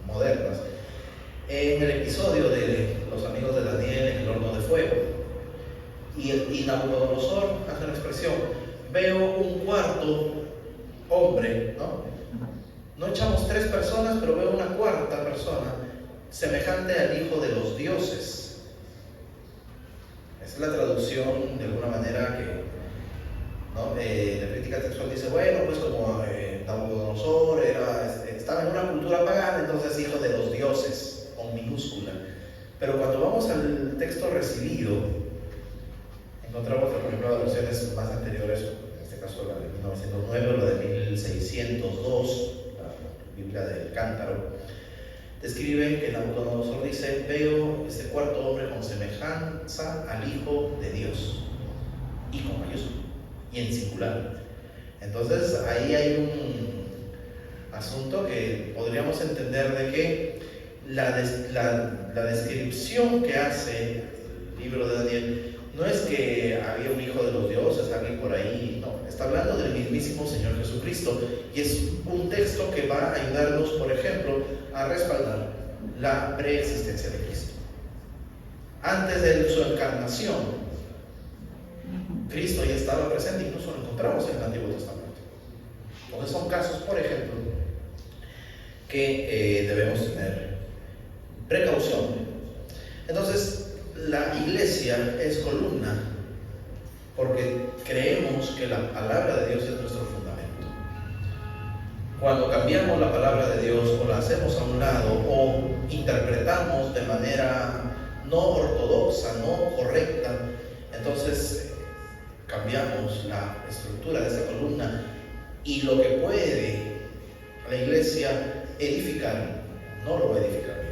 modernas en el episodio de los amigos de Daniel en el horno de fuego, y Nabucodonosor hace una expresión: veo un cuarto hombre, no echamos 3 personas, pero veo una cuarta persona semejante al hijo de los dioses. Esa es la traducción de alguna manera que la crítica textual dice, bueno, pues como Nabucodonosor estaba en una cultura pagana, entonces hijo de los dioses, con minúscula. Pero cuando vamos al texto recibido, encontramos, por ejemplo, las versiones más anteriores, en este caso la de 1909 o la de 1602, la Biblia del Cántaro, describe que Nabucodonosor dice: veo este cuarto hombre con semejanza al Hijo de Dios, y con mayúscula, y en singular. Entonces ahí hay un asunto que podríamos entender de que la descripción que hace el libro de Daniel no es que había un hijo de los dioses, alguien por ahí, no, está hablando del mismísimo Señor Jesucristo, y es un texto que va a ayudarnos, por ejemplo, a respaldar la preexistencia de Cristo. Antes de su encarnación, Cristo ya estaba presente, incluso lo encontramos en el Antiguo Testamento. Entonces son casos, por ejemplo, que debemos tener precaución. Entonces, la iglesia es columna porque creemos que la palabra de Dios es nuestro fundamento. Cuando cambiamos la palabra de Dios o la hacemos a un lado o interpretamos de manera no ortodoxa, no correcta, entonces cambiamos la estructura de esa columna y lo que puede la iglesia edificar, no lo va a edificar bien.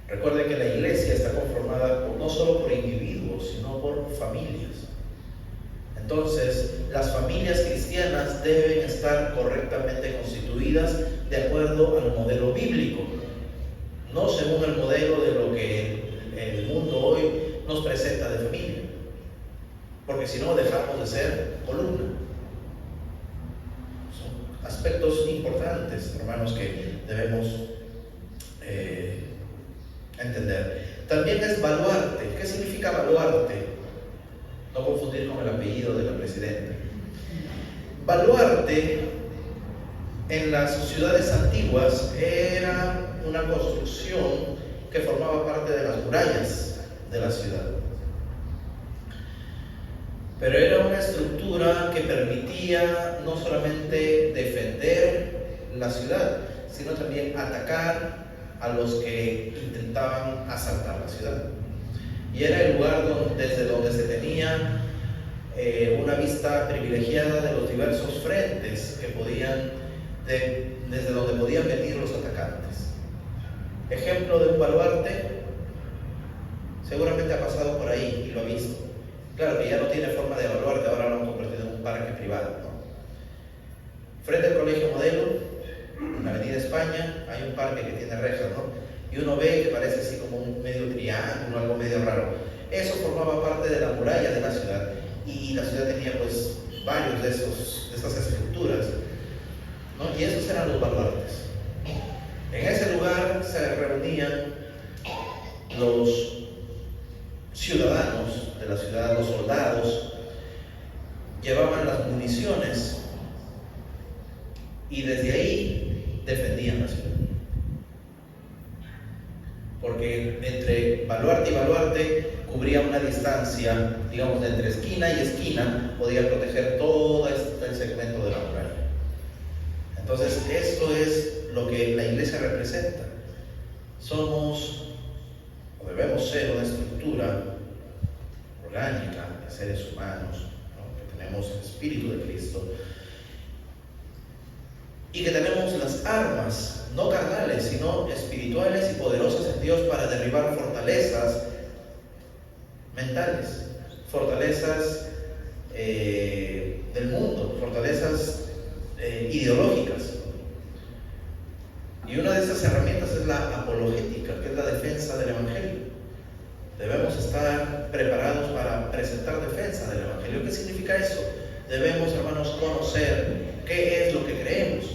Recuerde que la iglesia está conformada no solo por individuos, sino por familias. Entonces, las familias cristianas deben estar correctamente constituidas de acuerdo al modelo bíblico, no según el modelo de lo que el mundo hoy nos presenta de familia, porque si no dejamos de ser columna. Son aspectos importantes, hermanos, que debemos entender. También es baluarte. ¿Qué significa baluarte? No confundir con el apellido de la presidenta. Baluarte en las ciudades antiguas era una construcción que formaba parte de las murallas de la ciudad. Pero era una estructura que permitía no solamente defender la ciudad, sino también atacar a los que intentaban asaltar la ciudad. Y era el lugar desde donde se tenía una vista privilegiada de los diversos frentes que desde donde podían venir los atacantes. Ejemplo de un baluarte, seguramente ha pasado por ahí y lo ha visto. Claro que ya no tiene forma de baluarte, ahora lo han convertido en un parque privado, ¿no? Frente al Colegio Modelo, en la Avenida España, hay un parque que tiene rejas, ¿no? Y uno ve que parece así como un medio triángulo, algo medio raro. Eso formaba parte de la muralla de la ciudad, y la ciudad tenía pues varios de esas estructuras, ¿no? Y esos eran los baluartes. En ese lugar se reunían los ciudadanos de la ciudad, los soldados, llevaban las municiones y desde ahí defendían la ciudad. Porque entre baluarte y baluarte cubría una distancia, digamos, de entre esquina y esquina, podía proteger todo el segmento de la muralla. Entonces, esto es lo que la iglesia representa. Somos, o debemos ser, una estructura orgánica de seres humanos, ¿no? Que tenemos el Espíritu de Cristo y que tenemos las armas, no carnales, sino espirituales y poderosas en Dios para derribar fortalezas mentales, fortalezas del mundo, fortalezas ideológicas. Y una de esas herramientas es la apologética, que es la defensa del Evangelio. Debemos estar preparados para presentar defensa del Evangelio. ¿Qué significa eso? Debemos, hermanos, conocer qué es lo que creemos.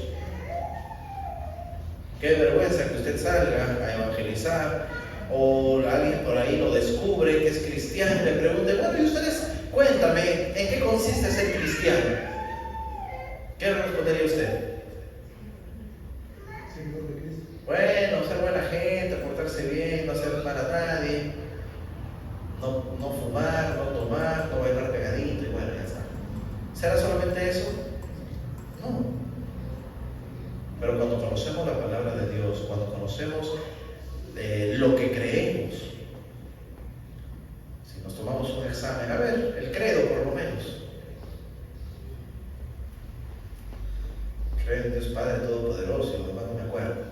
Qué vergüenza que usted salga a evangelizar o alguien por ahí lo descubre que es cristiano y le pregunte, bueno, y ustedes, cuéntame, ¿en qué consiste ser cristiano? ¿Qué respondería usted? Bueno, ser buena gente, portarse bien, no hacer mal a nadie, no fumar, no tomar, no bailar pegadito y bueno, ya está. ¿Será solamente eso? No. Pero cuando conocemos la palabra de Dios, cuando conocemos lo que creemos, si nos tomamos un examen, a ver, el credo por lo menos. Creo en Dios Padre Todopoderoso, y lo demás no me acuerdo.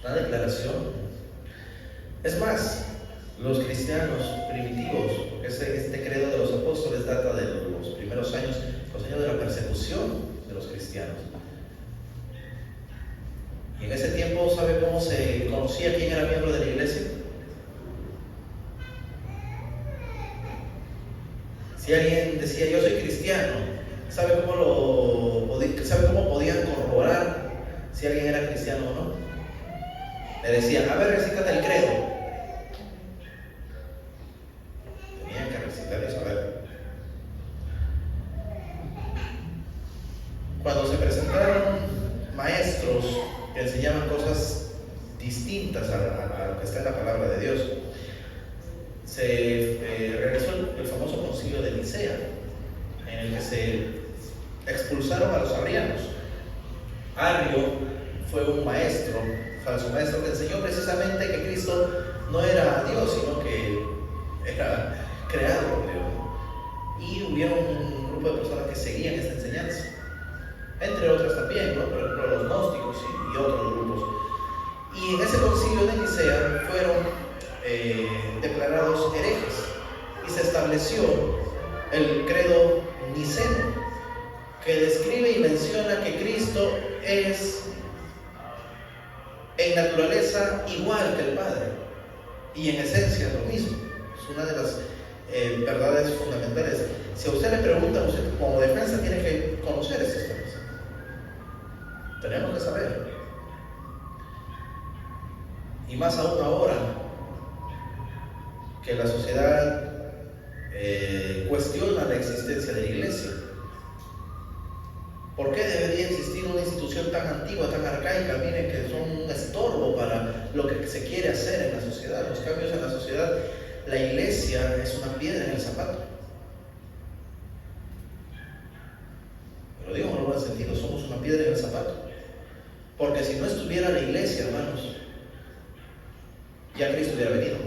Una declaración. Es más, los cristianos primitivos, este credo de los apóstoles data de los primeros años, los años de la persecución de los cristianos. Y en ese tiempo, ¿sabe cómo se conocía quién era miembro de la iglesia? Si alguien decía, yo soy cristiano, ¿sabe cómo podían corroborar si alguien era cristiano o no? Le decían, a ver, recítate el credo. a lo que está en la palabra de Dios, se realizó el famoso concilio de Nicea, en el que se expulsaron a los arrianos. Ario fue un maestro, falso maestro, que enseñó precisamente que Cristo no era Dios, sino que era creado por Dios. Y hubieron un grupo de personas que seguían esta enseñanza, entre otras también, ¿no? Por ejemplo, los gnósticos y otros grupos. Y en ese concilio de Nicea fueron declarados herejes y se estableció el credo niceno, que describe y menciona que Cristo es en naturaleza igual que el Padre y en esencia lo mismo. Es una de las verdades fundamentales. Si a usted le preguntan, usted como defensa tiene que conocer esas cosas. Tenemos que saber. Y más aún ahora que la sociedad cuestiona la existencia de la iglesia. ¿Por qué debería existir una institución tan antigua, tan arcaica? Miren que son un estorbo para lo que se quiere hacer en la sociedad, los cambios en la sociedad. La iglesia es una piedra en el zapato. Lo digo en un buen sentido, somos una piedra en el zapato. Porque si no estuviera la iglesia, hermanos, ya Cristo hubiera venido,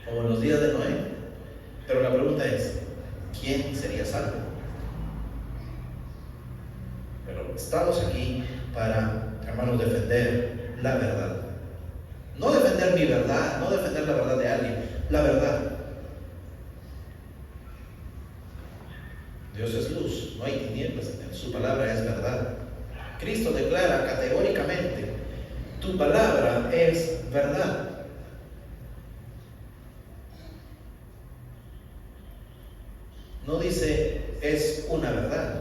como en los días de Noé. Pero la pregunta es, ¿quién sería salvo? Pero estamos aquí para, hermanos, defender la verdad. No defender mi verdad, no defender la verdad de alguien, la verdad. Dios es luz, no hay tinieblas en él, su palabra es verdad. Cristo declara categóricamente, tu palabra es verdad. No dice es una verdad,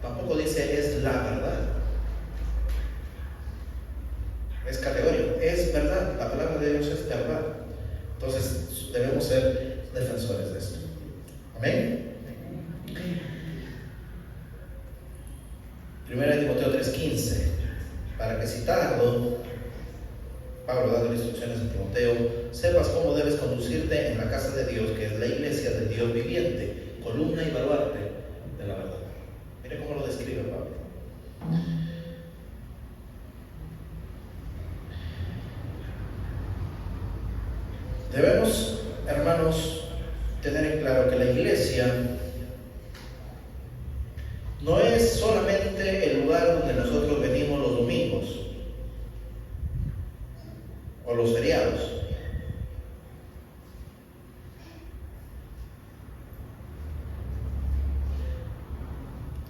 tampoco dice es la verdad. Es categórico, es verdad, la palabra de Dios es verdad. Entonces debemos ser defensores de esto. Amén. 1 Timoteo 3:15, para que si tardo, Pablo dando instrucciones a Timoteo, sepas cómo debes conducirte en la casa de Dios, que es la iglesia del Dios viviente, columna y baluarte de la verdad. Mire cómo lo describe Pablo. Debemos, hermanos, tener en claro que la iglesia no es solamente el lugar donde nosotros venimos los domingos o los feriados.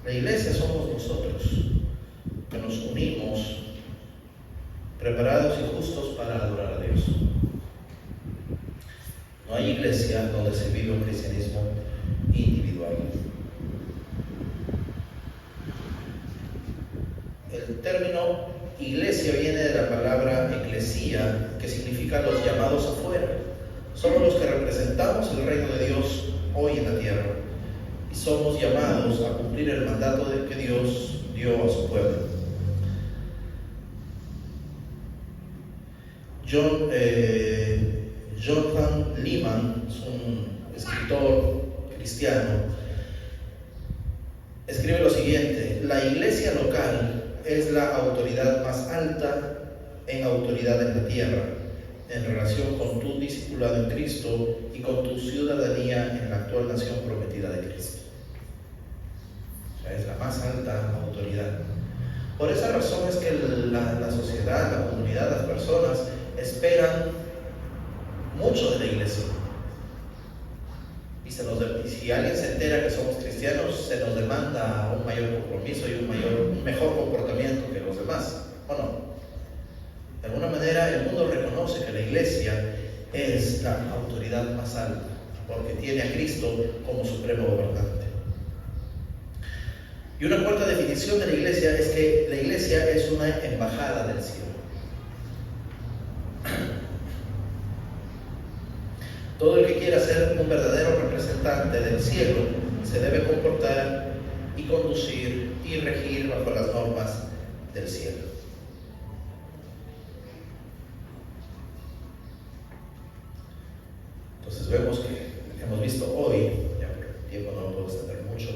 La iglesia somos nosotros, que nos unimos preparados y justos para adorar a Dios. No hay iglesia donde se vive un cristianismo individual. El término iglesia viene de la palabra eclesía, que significa los llamados afuera. Somos los que representamos el reino de Dios hoy en la tierra y somos llamados a cumplir el mandato que Dios dio a su pueblo. Jonathan Leeman es un escritor cristiano. Escribe lo siguiente: la iglesia local es la autoridad más alta en autoridad en la tierra, en relación con tu discipulado en Cristo y con tu ciudadanía en la actual nación prometida de Cristo. O sea, es la más alta autoridad. Por esa razón es que la sociedad, la comunidad, las personas esperan mucho de la iglesia. Y si alguien se entera que somos cristianos, se nos demanda un mayor compromiso y un mejor comportamiento que los demás, ¿o no? De alguna manera el mundo reconoce que la iglesia es la autoridad más alta, porque tiene a Cristo como supremo gobernante. Y una cuarta definición de la iglesia es que la iglesia es una embajada del cielo. Todo el que quiera ser un verdadero representante del cielo se debe comportar y conducir y regir bajo las normas del cielo. Entonces vemos que hemos visto hoy, ya por el tiempo no lo puedo extender mucho,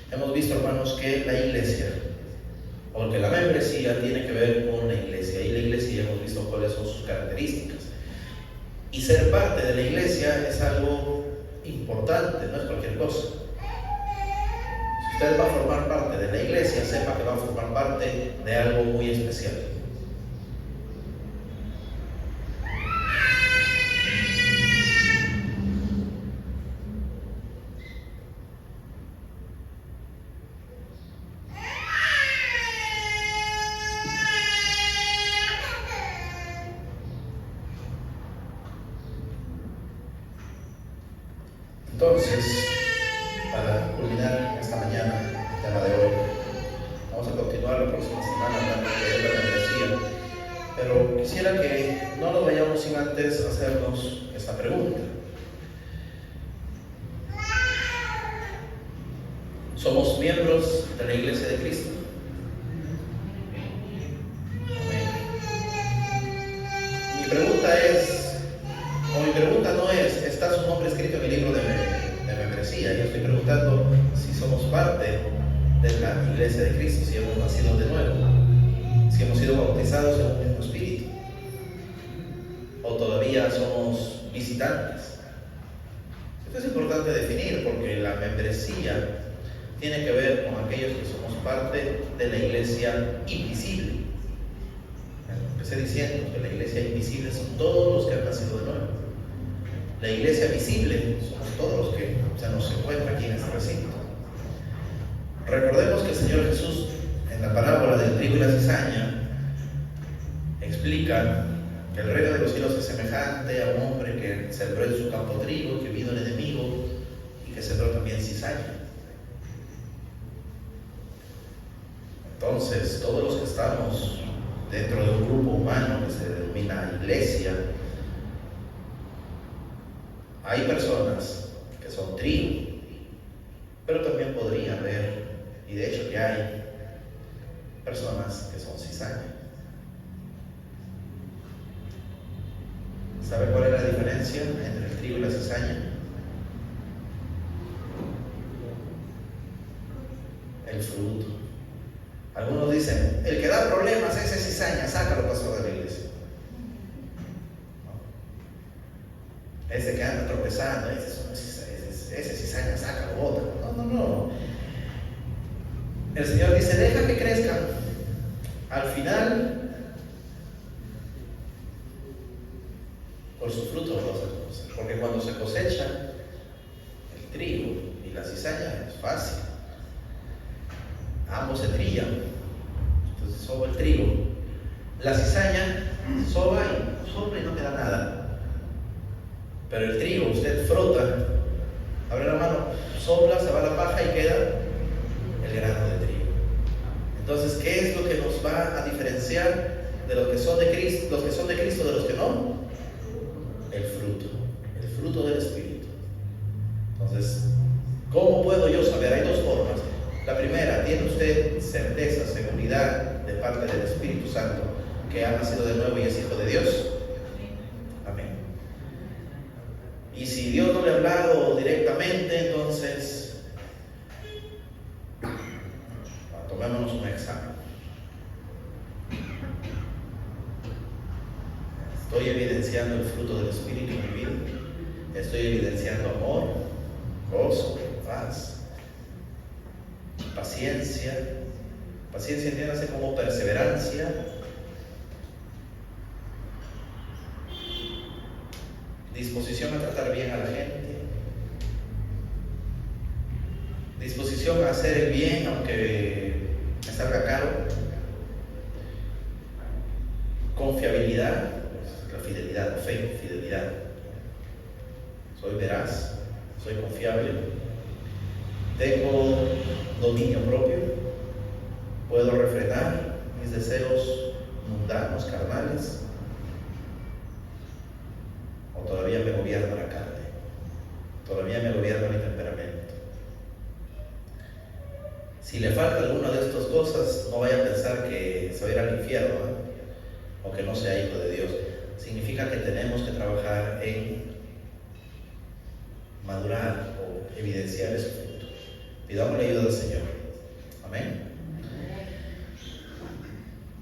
hemos visto, hermanos, que la iglesia, o que la membresía tiene que ver con la iglesia, y la iglesia ya hemos visto cuáles son sus características. Y ser parte de la iglesia es algo importante, no es cualquier cosa. Si usted va a formar parte de la iglesia, sepa que va a formar parte de algo muy especial. Entonces, para culminar esta mañana, el tema de hoy, vamos a continuar la próxima semana hablando de la membresía, pero quisiera que no nos vayamos sin antes hacernos esta pregunta. ¿Somos miembros de la Iglesia de Cristo? Mi pregunta no es, ¿está su nombre escrito en el libro de membresía? Yo estoy preguntando si somos parte de la Iglesia de Cristo, si hemos nacido de nuevo, si hemos sido bautizados en un mismo espíritu, o todavía somos visitantes. Esto es importante definir, porque la membresía tiene que ver con aquellos que somos parte de la iglesia invisible. Empecé diciendo que la iglesia invisible son todos los que han nacido de nuevo. La iglesia visible somos todos los que se nos encuentran aquí en este recinto. Recordemos que el Señor Jesús, en la parábola del trigo y la cizaña, explica que el reino de los cielos es semejante a un hombre que sembró en su campo trigo, que vino el enemigo y que sembró también cizaña. Entonces, todos los que estamos dentro de un grupo humano que se denomina iglesia, hay personas que son trigo, pero también podría haber, y de hecho que hay, personas que son cizaña. ¿Sabe cuál es la diferencia entre el trigo y la cizaña? El fruto. Algunos dicen, el que da problemas ese es cizaña, sácalo, pastor de la iglesia. ¿No? Ese que anda tropezando, ese cizaña, sácalo, bótalo. No. El Señor dice, deja que crezcan. Al final, por su fruto lo vas a conocer. Porque cuando se cosecha el trigo y la cizaña es fácil. Ambos se trillan. Entonces soba el trigo. La cizaña soba y no queda nada. Pero el trigo, usted frota, abre la mano, sopla, se va la paja y queda el grano de trigo. Entonces, ¿qué es lo que nos va a diferenciar de los que son de Cristo, de los que no? El fruto del Espíritu. Entonces, ¿cómo puedo yo saber? Hay dos formas. La primera, ¿tiene usted certeza, seguridad de parte del Espíritu Santo que ha nacido de nuevo y es hijo de Dios? Amén. Y si Dios no le ha hablado directamente, entonces tomémonos un examen. ¿Estoy evidenciando el fruto del Espíritu en mi vida? ¿Estoy evidenciando amor, gozo, paz, paciencia? Paciencia entiéndase como perseverancia. Disposición a tratar bien a la gente. Disposición a hacer el bien aunque me salga caro. Confiabilidad, la fidelidad, fe, fidelidad. Soy veraz, soy confiable. Tengo dominio propio. Puedo refrenar mis deseos mundanos, carnales. O todavía me gobierna la carne. Todavía me gobierna mi temperamento. Si le falta alguna de estas cosas, no vaya a pensar que se va a ir al infierno, o que no sea hijo de Dios. Significa que tenemos que trabajar en madurar o evidenciar ese fruto. Pidamos la ayuda del Señor. Amén.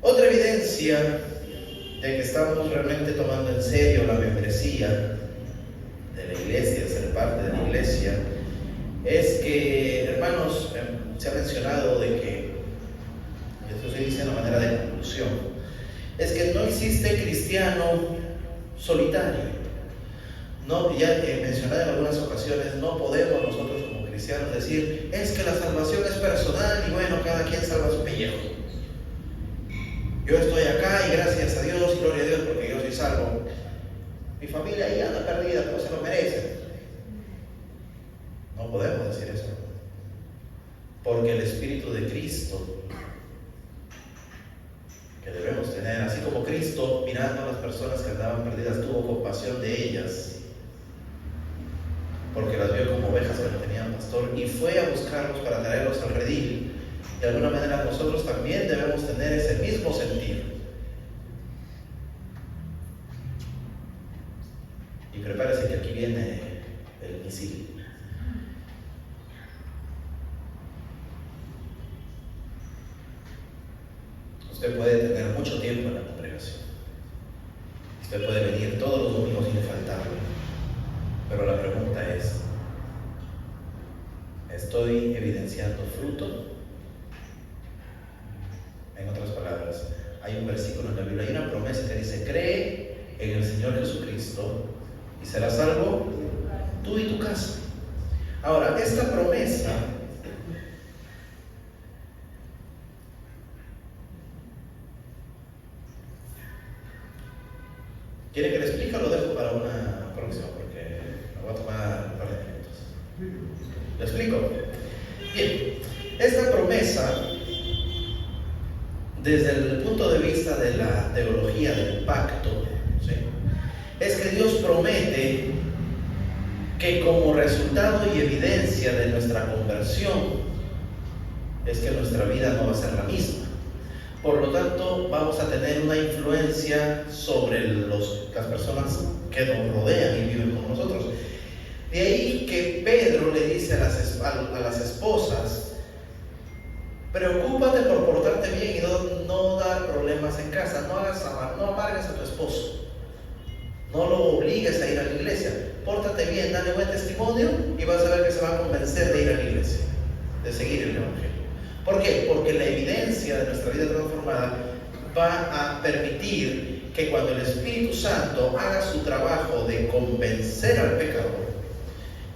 Otra evidencia de que estamos realmente tomando en serio la membresía de la iglesia, de ser parte de la iglesia, es que, hermanos, se ha mencionado de que, esto se dice de manera de conclusión, es que no existe cristiano solitario. No, ya he mencionado en algunas ocasiones, no podemos nosotros como cristianos decir, es que la salvación es personal y bueno, cada quien salva su pellejo. Yo estoy acá y gracias a Dios, gloria a Dios porque yo soy salvo. Mi familia ahí anda perdida, pero se lo merece. No podemos decir eso. Porque el Espíritu de Cristo que debemos tener, así como Cristo mirando a las personas que andaban perdidas tuvo compasión de ellas, porque las vio como ovejas que no tenían pastor y fue a buscarlos para traerlos al redil. De alguna manera nosotros también debemos tener ese mismo sentir. Y prepárese que aquí viene el misil. Usted puede tener mucho tiempo en la congregación. Usted puede venir todos los domingos infaltable. Pero la pregunta es, ¿estoy evidenciando fruto? En otras palabras, hay un versículo en la Biblia, hay una promesa que dice, cree en el Señor Jesucristo y serás salvo tú y tu casa. Ahora, esta promesa ¿quiere que le explique o lo dejo para una próxima? Porque me voy a tomar un par de minutos. ¿Le explico? Bien, esta promesa, desde el punto de vista de la teología del pacto, ¿sí?, es que Dios promete que como resultado y evidencia de nuestra conversión, es que nuestra vida no va a ser la misma. Por lo tanto, vamos a tener una influencia sobre las personas que nos rodean y viven con nosotros. De ahí que Pedro le dice a las esposas, preocúpate por portarte bien y no dar problemas en casa, no amargues a tu esposo, no lo obligues a ir a la iglesia, pórtate bien, dale buen testimonio y vas a ver que se va a convencer de ir a la iglesia, de seguir el evangelio. ¿Por qué? Porque la evidencia de nuestra vida transformada va a permitir que cuando el Espíritu Santo haga su trabajo de convencer al pecador,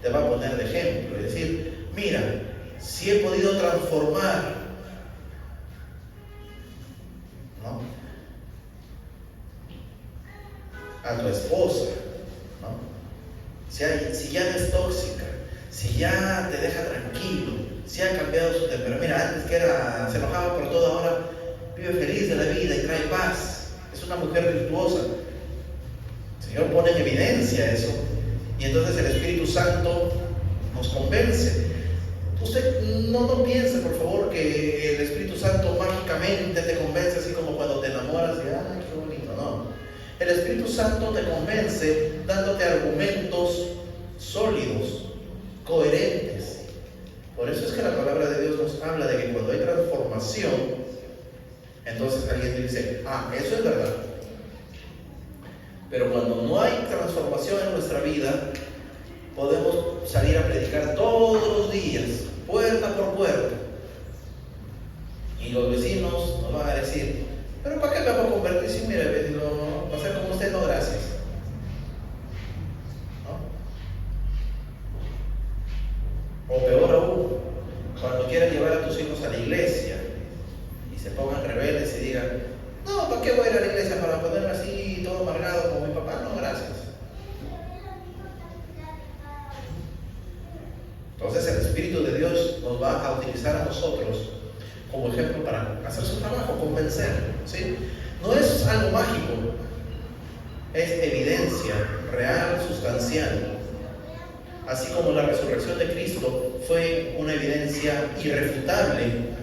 te va a poner de ejemplo y decir, mira, si he podido transformar, ¿no?, a tu esposa, ¿no?, si ya no es tóxica, si ya te deja tranquilo, si ha cambiado su temperamento. Mira, antes que se enojaba por todo, ahora vive feliz de la vida y trae paz. Es una mujer virtuosa. El Señor pone en evidencia eso. Y entonces el Espíritu Santo nos convence. Usted no piense, por favor, que el Espíritu Santo mágicamente te convence así como cuando te enamoras y ¡ay, qué bonito! No. El Espíritu Santo te convence dándote argumentos sólidos, coherentes. Por eso es que la palabra de Dios nos habla de que cuando hay transformación, entonces alguien dice, eso es verdad. Pero cuando no hay transformación en nuestra vida, podemos salir a predicar todos los días, puerta por puerta. Y los vecinos nos van a decir, pero ¿para qué me voy a convertir si mire, vecino, va a ser como usted? No, gracias. ¿No? O peor aún, cuando quieran llevar a tus hijos a la iglesia y se pongan rebeldes y digan, no, ¿para qué voy a ir a la iglesia? ¿Para ponerme así todo amargado como mi papá? No, gracias. Entonces el Espíritu de Dios nos va a utilizar a nosotros como ejemplo para hacer su trabajo, convencer, ¿sí? No es algo mágico, es evidencia real, sustancial. Así como la resurrección de Cristo fue una evidencia irrefutable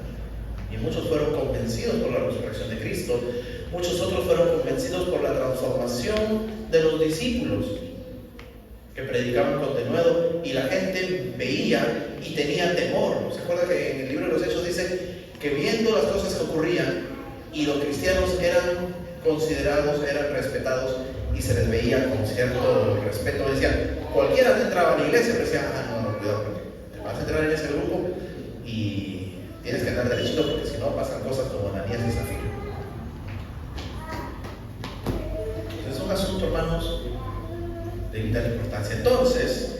y muchos fueron convencidos por la resurrección de Cristo, muchos otros fueron convencidos por la transformación de los discípulos que predicaban con denuedo y la gente veía y tenía temor. ¿Se acuerda que en el libro de los Hechos dice que viendo las cosas que ocurrían y los cristianos eran considerados, eran respetados y se les veía con cierto respeto? Decían, cualquiera que entraba a la iglesia, pero decía, no, cuidado, porque vas a entrar en ese grupo y tienes que andar derechito, porque si no pasan cosas como Ananías y Zafira. Es un asunto, hermanos, de vital importancia. Entonces,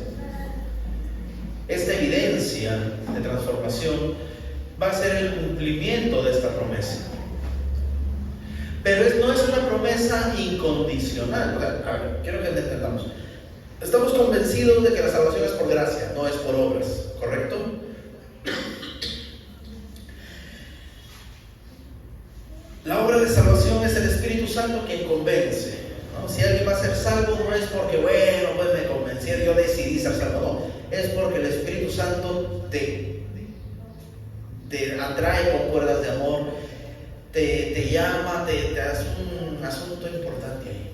esta evidencia de transformación va a ser el cumplimiento de esta promesa. Pero no es una promesa incondicional. A ver, quiero que entendamos. Estamos convencidos de que la salvación es por gracia, no es por obras, ¿correcto? La obra de salvación es el Espíritu Santo quien convence, ¿no? Si alguien va a ser salvo, no es porque, bueno, pues me convencí, yo decidí ser salvo, no. Es porque el Espíritu Santo te atrae con cuerdas de amor, te llama, te hace un asunto importante ahí.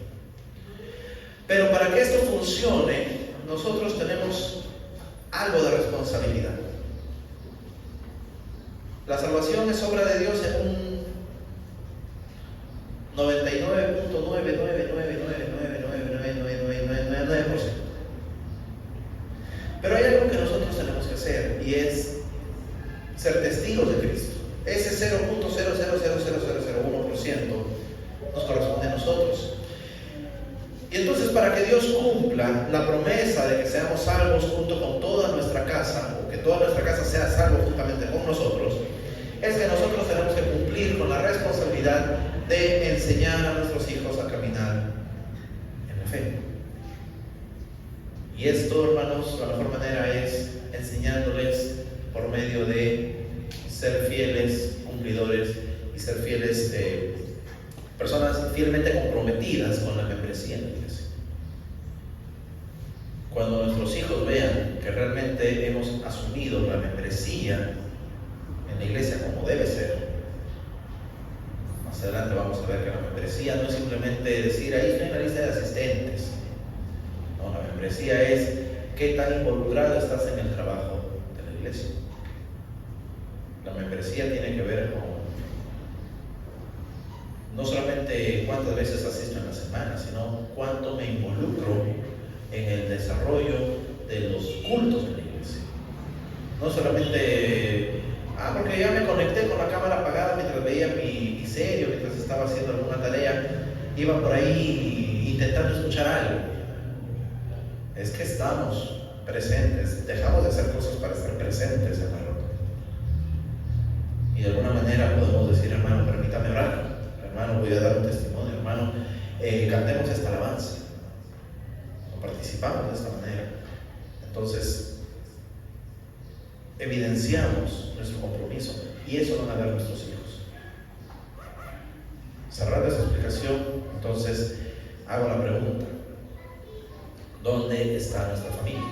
Pero para que esto funcione, nosotros tenemos algo de responsabilidad. La salvación es obra de Dios en un 99.99999999999%. Pero hay algo que nosotros tenemos que hacer, y es ser testigos de Cristo. Ese 0.0000001% nos corresponde a nosotros. Y entonces, para que Dios cumpla la promesa de que seamos salvos junto con toda nuestra casa, o que toda nuestra casa sea salvo juntamente con nosotros, es que nosotros tenemos que cumplir con la responsabilidad de enseñar a nuestros hijos a caminar en la fe. Y esto, hermanos, la mejor manera es enseñándoles por medio de ser fieles cumplidores y ser fieles personas fielmente comprometidas con la membresía en la iglesia. Cuando nuestros hijos vean que realmente hemos asumido la membresía en la iglesia como debe ser, más adelante vamos a ver que la membresía no es simplemente decir, ahí estoy en la lista de asistentes. No, la membresía es qué tan involucrado estás en el trabajo de la iglesia. La membresía tiene que ver con no solamente cuántas veces asisto en la semana, sino cuánto me involucro en el desarrollo de los cultos de la iglesia. No solamente, porque ya me conecté con la cámara apagada mientras veía mi serie, mientras estaba haciendo alguna tarea, iba por ahí intentando escuchar algo. Es que estamos presentes, dejamos de hacer cosas para estar presentes en la ropa. Y de alguna manera podemos decir, hermano, permítame orar. Hermano, voy a dar un testimonio, hermano, cantemos esta alabanza, o participamos de esta manera. Entonces, evidenciamos nuestro compromiso, y eso van a ver nuestros hijos. Cerrada esta explicación, entonces hago la pregunta: ¿dónde está nuestra familia?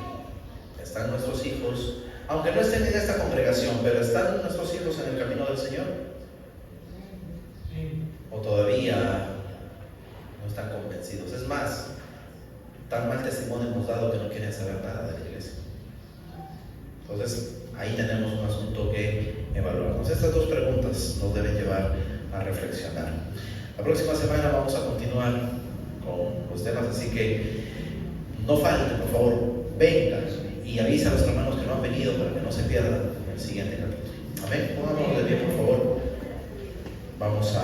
¿Están nuestros hijos, aunque no estén en esta congregación, pero están nuestros hijos en el camino del Señor? ¿O todavía no están convencidos? Es más, tan mal testimonio hemos dado que no quieren saber nada de la iglesia. Entonces, ahí tenemos un asunto que evaluarnos. Estas dos preguntas nos deben llevar a reflexionar. La próxima semana vamos a continuar con los temas, así que no falten, por favor, vengan y avisa a los hermanos que no han venido para que no se pierdan el siguiente capítulo. Amén. Pongámonos de pie, por favor. Vamos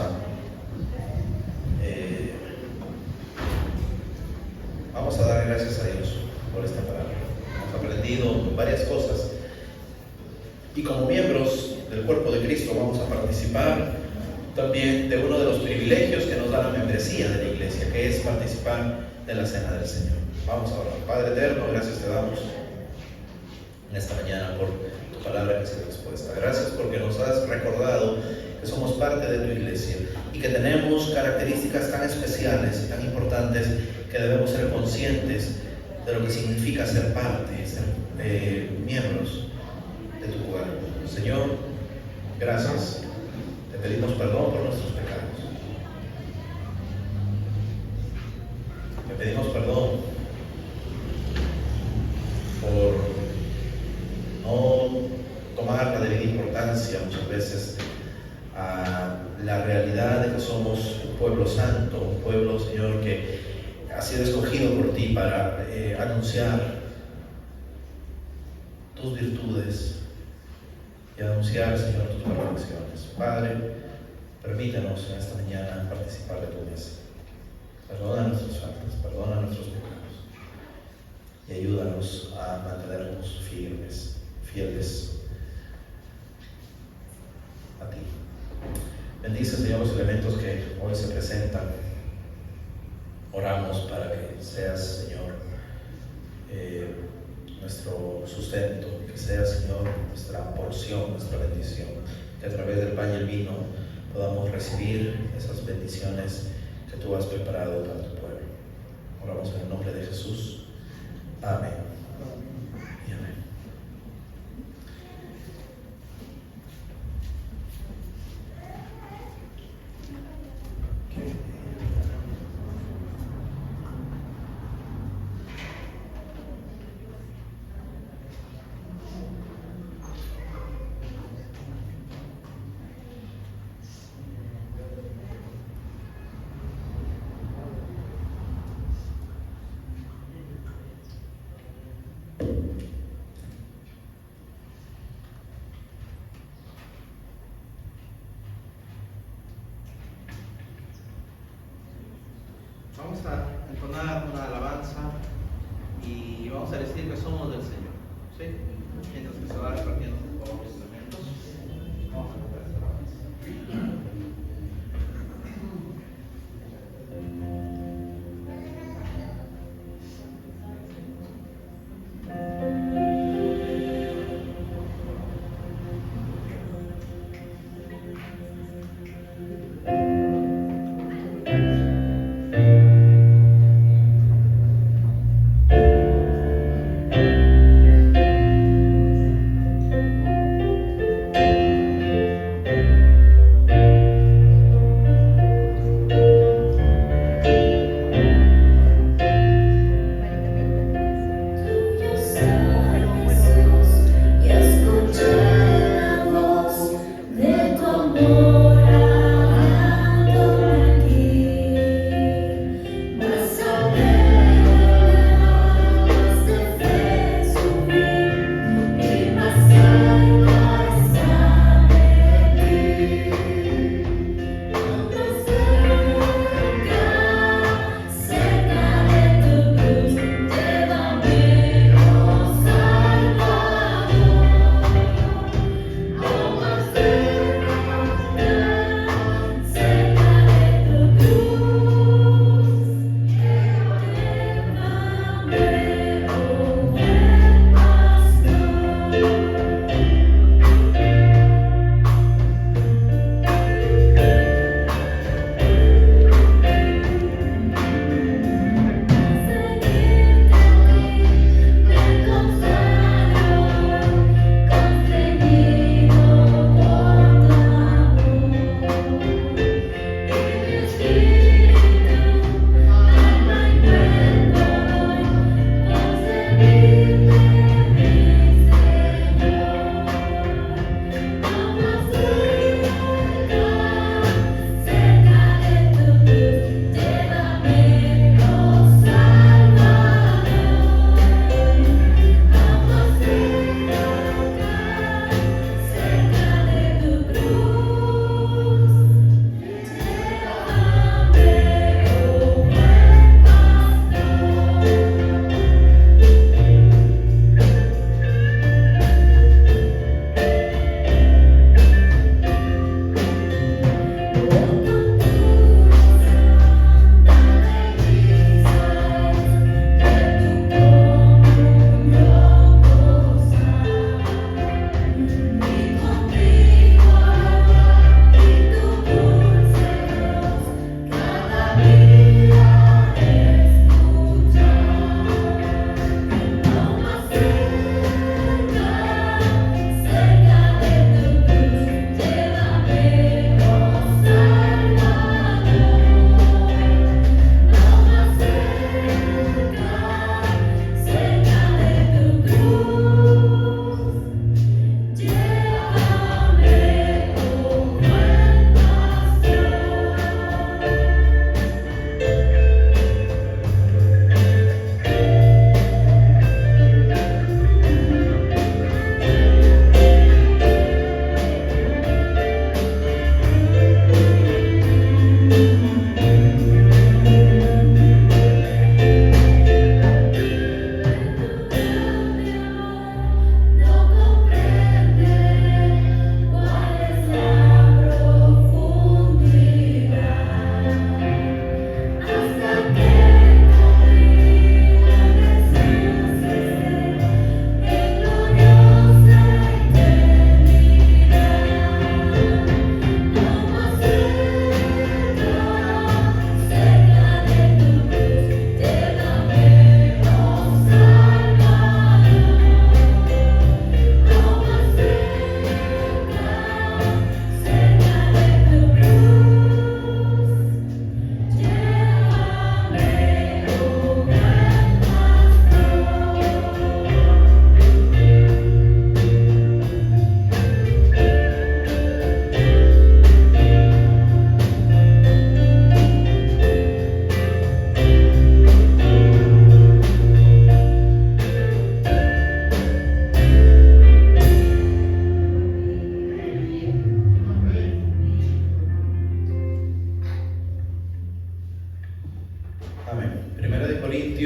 a dar gracias a Dios por esta palabra. Hemos aprendido varias cosas, y como miembros del cuerpo de Cristo vamos a participar también de uno de los privilegios que nos da la membresía de la iglesia, que es participar de la cena del Señor. Vamos a orar. Padre eterno, gracias te damos en esta mañana por tu palabra que se expuesta. Gracias porque nos has recordado que somos parte de tu iglesia y que tenemos características tan especiales y tan importantes que debemos ser conscientes de lo que significa ser parte, ser miembros de tu cuerpo. Señor, gracias. Te pedimos perdón por nuestros pecados. Te pedimos perdón por pueblo santo, un pueblo, Señor, que ha sido escogido por ti para anunciar tus virtudes y anunciar, Señor, tus perfecciones. Padre, permítanos en esta mañana participar de tu mesa. Perdona nuestras faltas, perdona nuestros pecados y ayúdanos a mantenernos fieles a ti. Bendice, Señor, los elementos que hoy se presentan. Oramos para que seas, Señor, nuestro sustento, que seas, Señor, nuestra porción, nuestra bendición, que a través del pan y el vino podamos recibir esas bendiciones que tú has preparado para tu pueblo. Oramos en el nombre de Jesús. Amén. Y amén. Vamos a entonar una alabanza y vamos a decir que somos del Señor, ¿sí? Mientras que se va repartiendo por los instrumentos, vamos a cantar esta alabanza.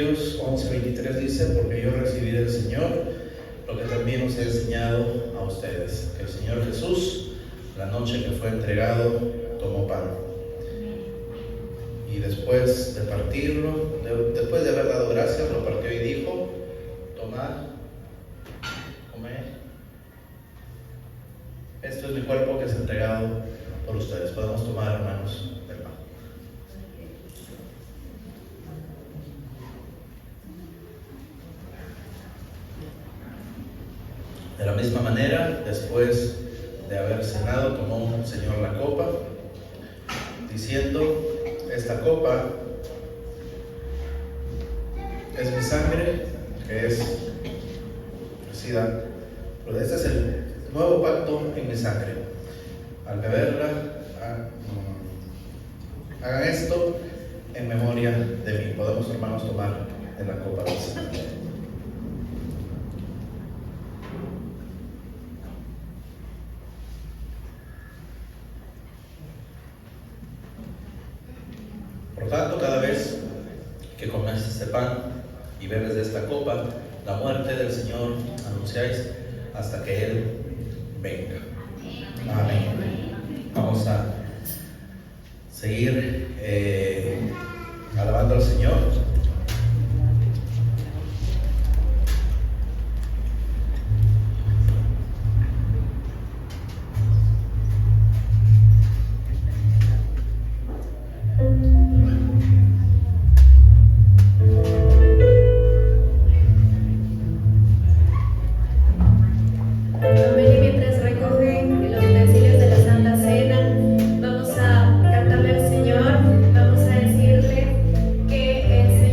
Efesios 11:23 dice: porque yo recibí del Señor lo que también os he enseñado a ustedes, que el Señor Jesús, la noche que fue entregado, tomó pan, y después de partirlo, después de haber dado gracias, lo partió y dijo: tomad, comed, esto es mi cuerpo que es entregado por ustedes. Podemos tomar, hermanos, del pan. De la misma manera, después de haber cenado, tomó el Señor la copa, diciendo: esta copa es mi sangre, que es ofrecida. Este es el nuevo pacto en mi sangre. Al beberla, hagan esto en memoria de mí. Podemos, hermanos, tomar en la copa del Señor. Por tanto, cada vez que comes este pan y bebes de esta copa, la muerte del Señor anunciáis hasta que Él venga. Amén. Vamos a seguir alabando al Señor. Vamos a cantarle al Señor, vamos a decirle que el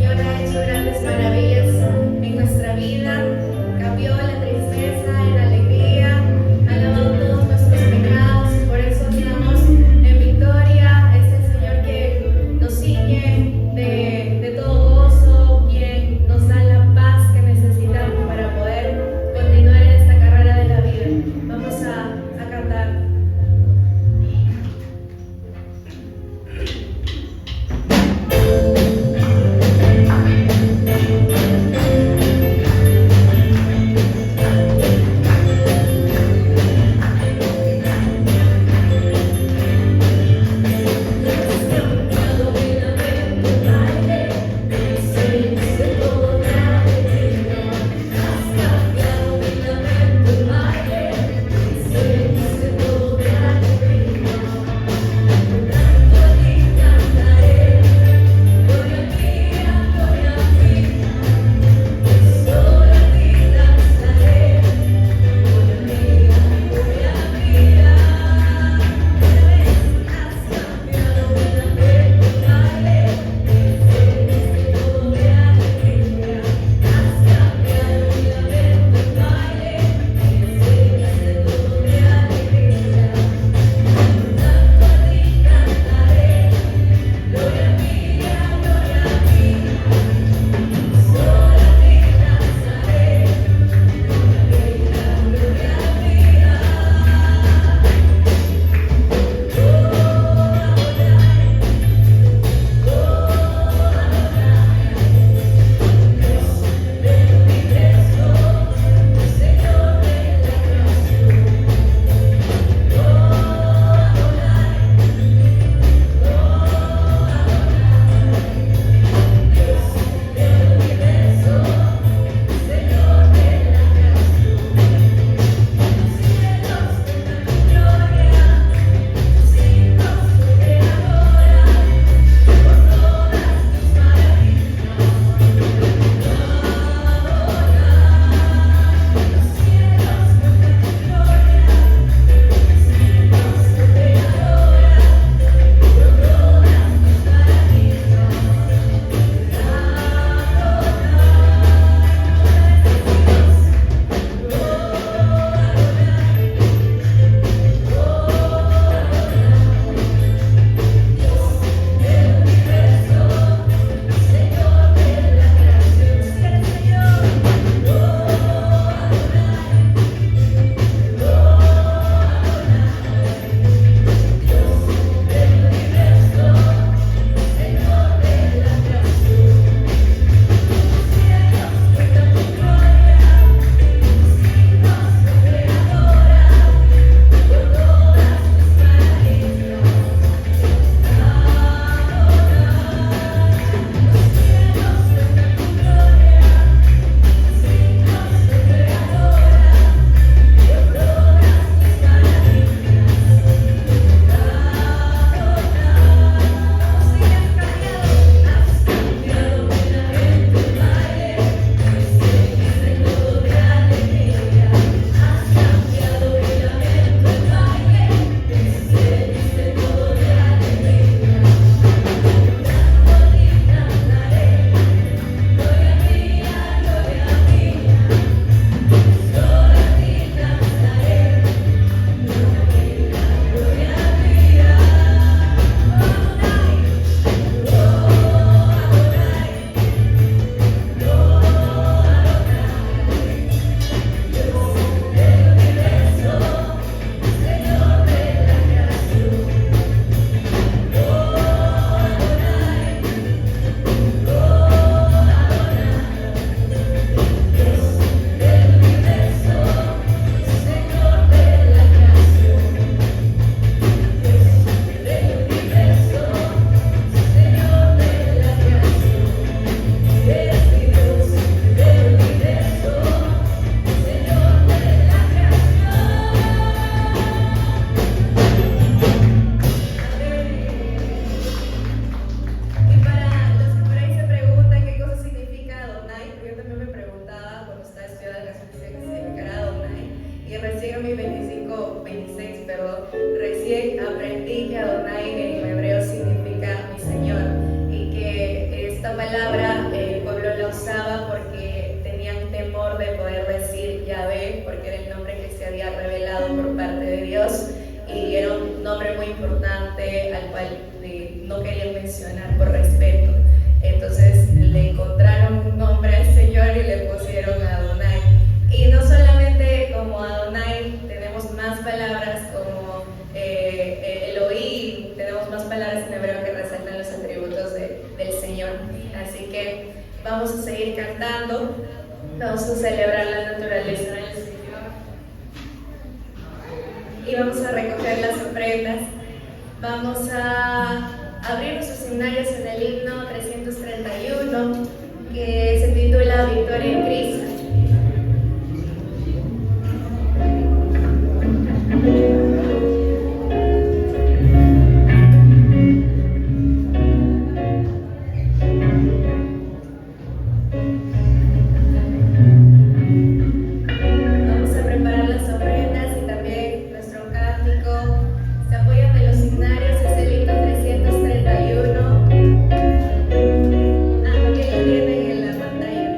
nombre muy importante al cual no querían mencionar por respeto. Entonces le encontraron un nombre al Señor y le pusieron a Adonai. Y no solamente como Adonai, tenemos más palabras como Elohim, tenemos más palabras en hebreo que resaltan los atributos del Señor. Así que vamos a seguir cantando, vamos a celebrar la naturaleza del Señor y vamos a recoger las ofrendas. Vamos a abrir nuestros himnarios en el himno 331 que se titula Victoria en Cristo. Vamos a preparar las ofrendas y también nuestro cántico. Se apoyan de los himnarios, es el himno 331. Aquí lo tienen en la pantalla.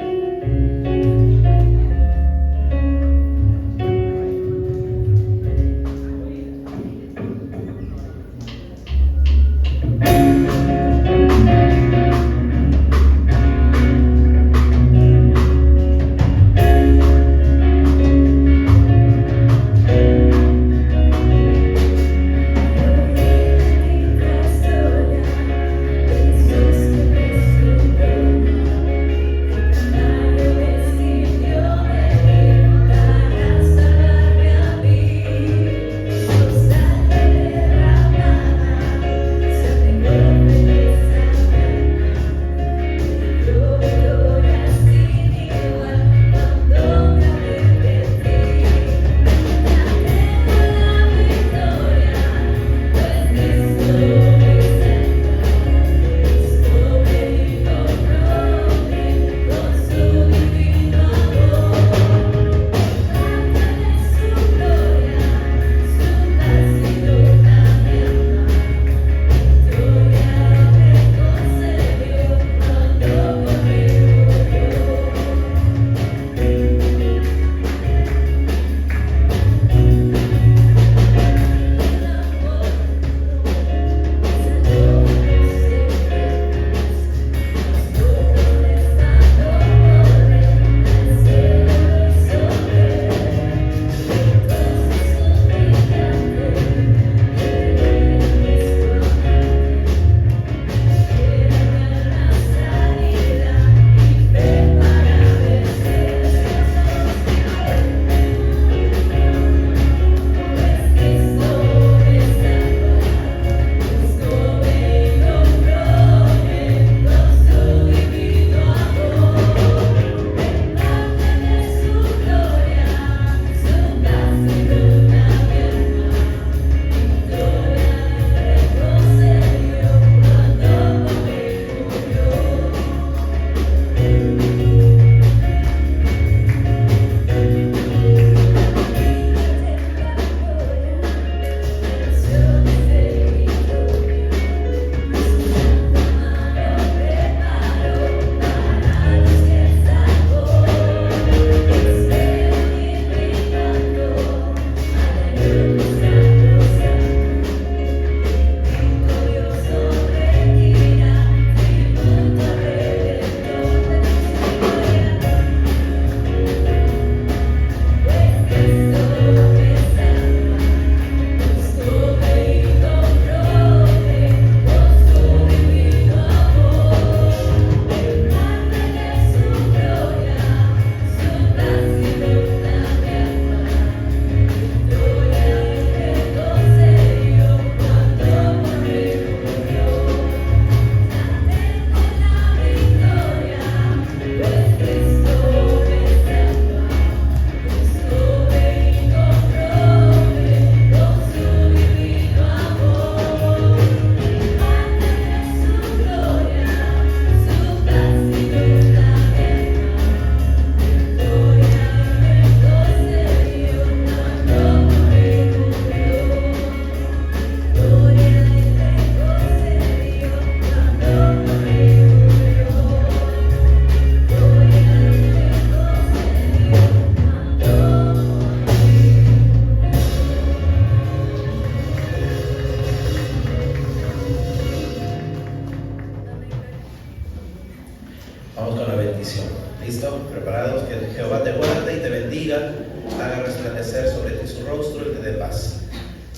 ¿Listo? ¿Preparados? Que Jehová te guarde y te bendiga, haga resplandecer sobre ti su rostro y te dé paz.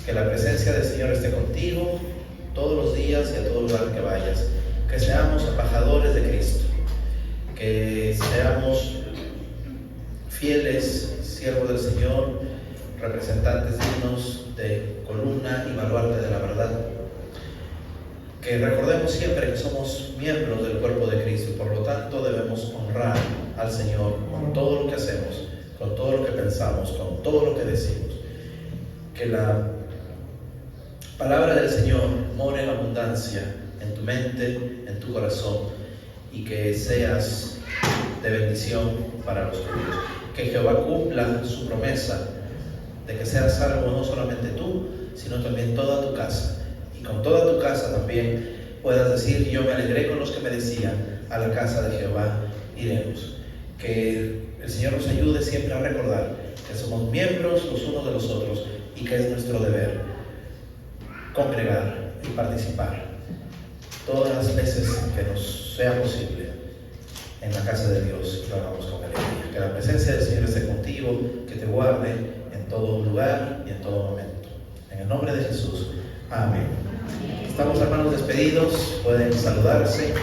Que la presencia del Señor esté contigo todos los días y a todo lugar que vayas. Que seamos embajadores de Cristo. Que seamos fieles, siervos del Señor, representantes dignos de columna y baluarte de la verdad. Que recordemos siempre que somos miembros del cuerpo de Cristo y por lo tanto debemos honrar al Señor con todo lo que hacemos, con todo lo que pensamos, con todo lo que decimos. Que la palabra del Señor more en abundancia en tu mente, en tu corazón, y que seas de bendición para los tuyos. Que Jehová cumpla su promesa de que seas salvo no solamente tú, sino también toda tu casa. Y con toda tu casa también puedas decir: yo me alegré con los que me decían, a la casa de Jehová iremos. Que el Señor nos ayude siempre a recordar que somos miembros los unos de los otros y que es nuestro deber congregar y participar todas las veces que nos sea posible en la casa de Dios, y lo hagamos con alegría. Que la presencia del Señor esté contigo, que te guarde en todo lugar y en todo momento. En el nombre de Jesús. Amén. Estamos, hermanos, despedidos. Pueden saludarse.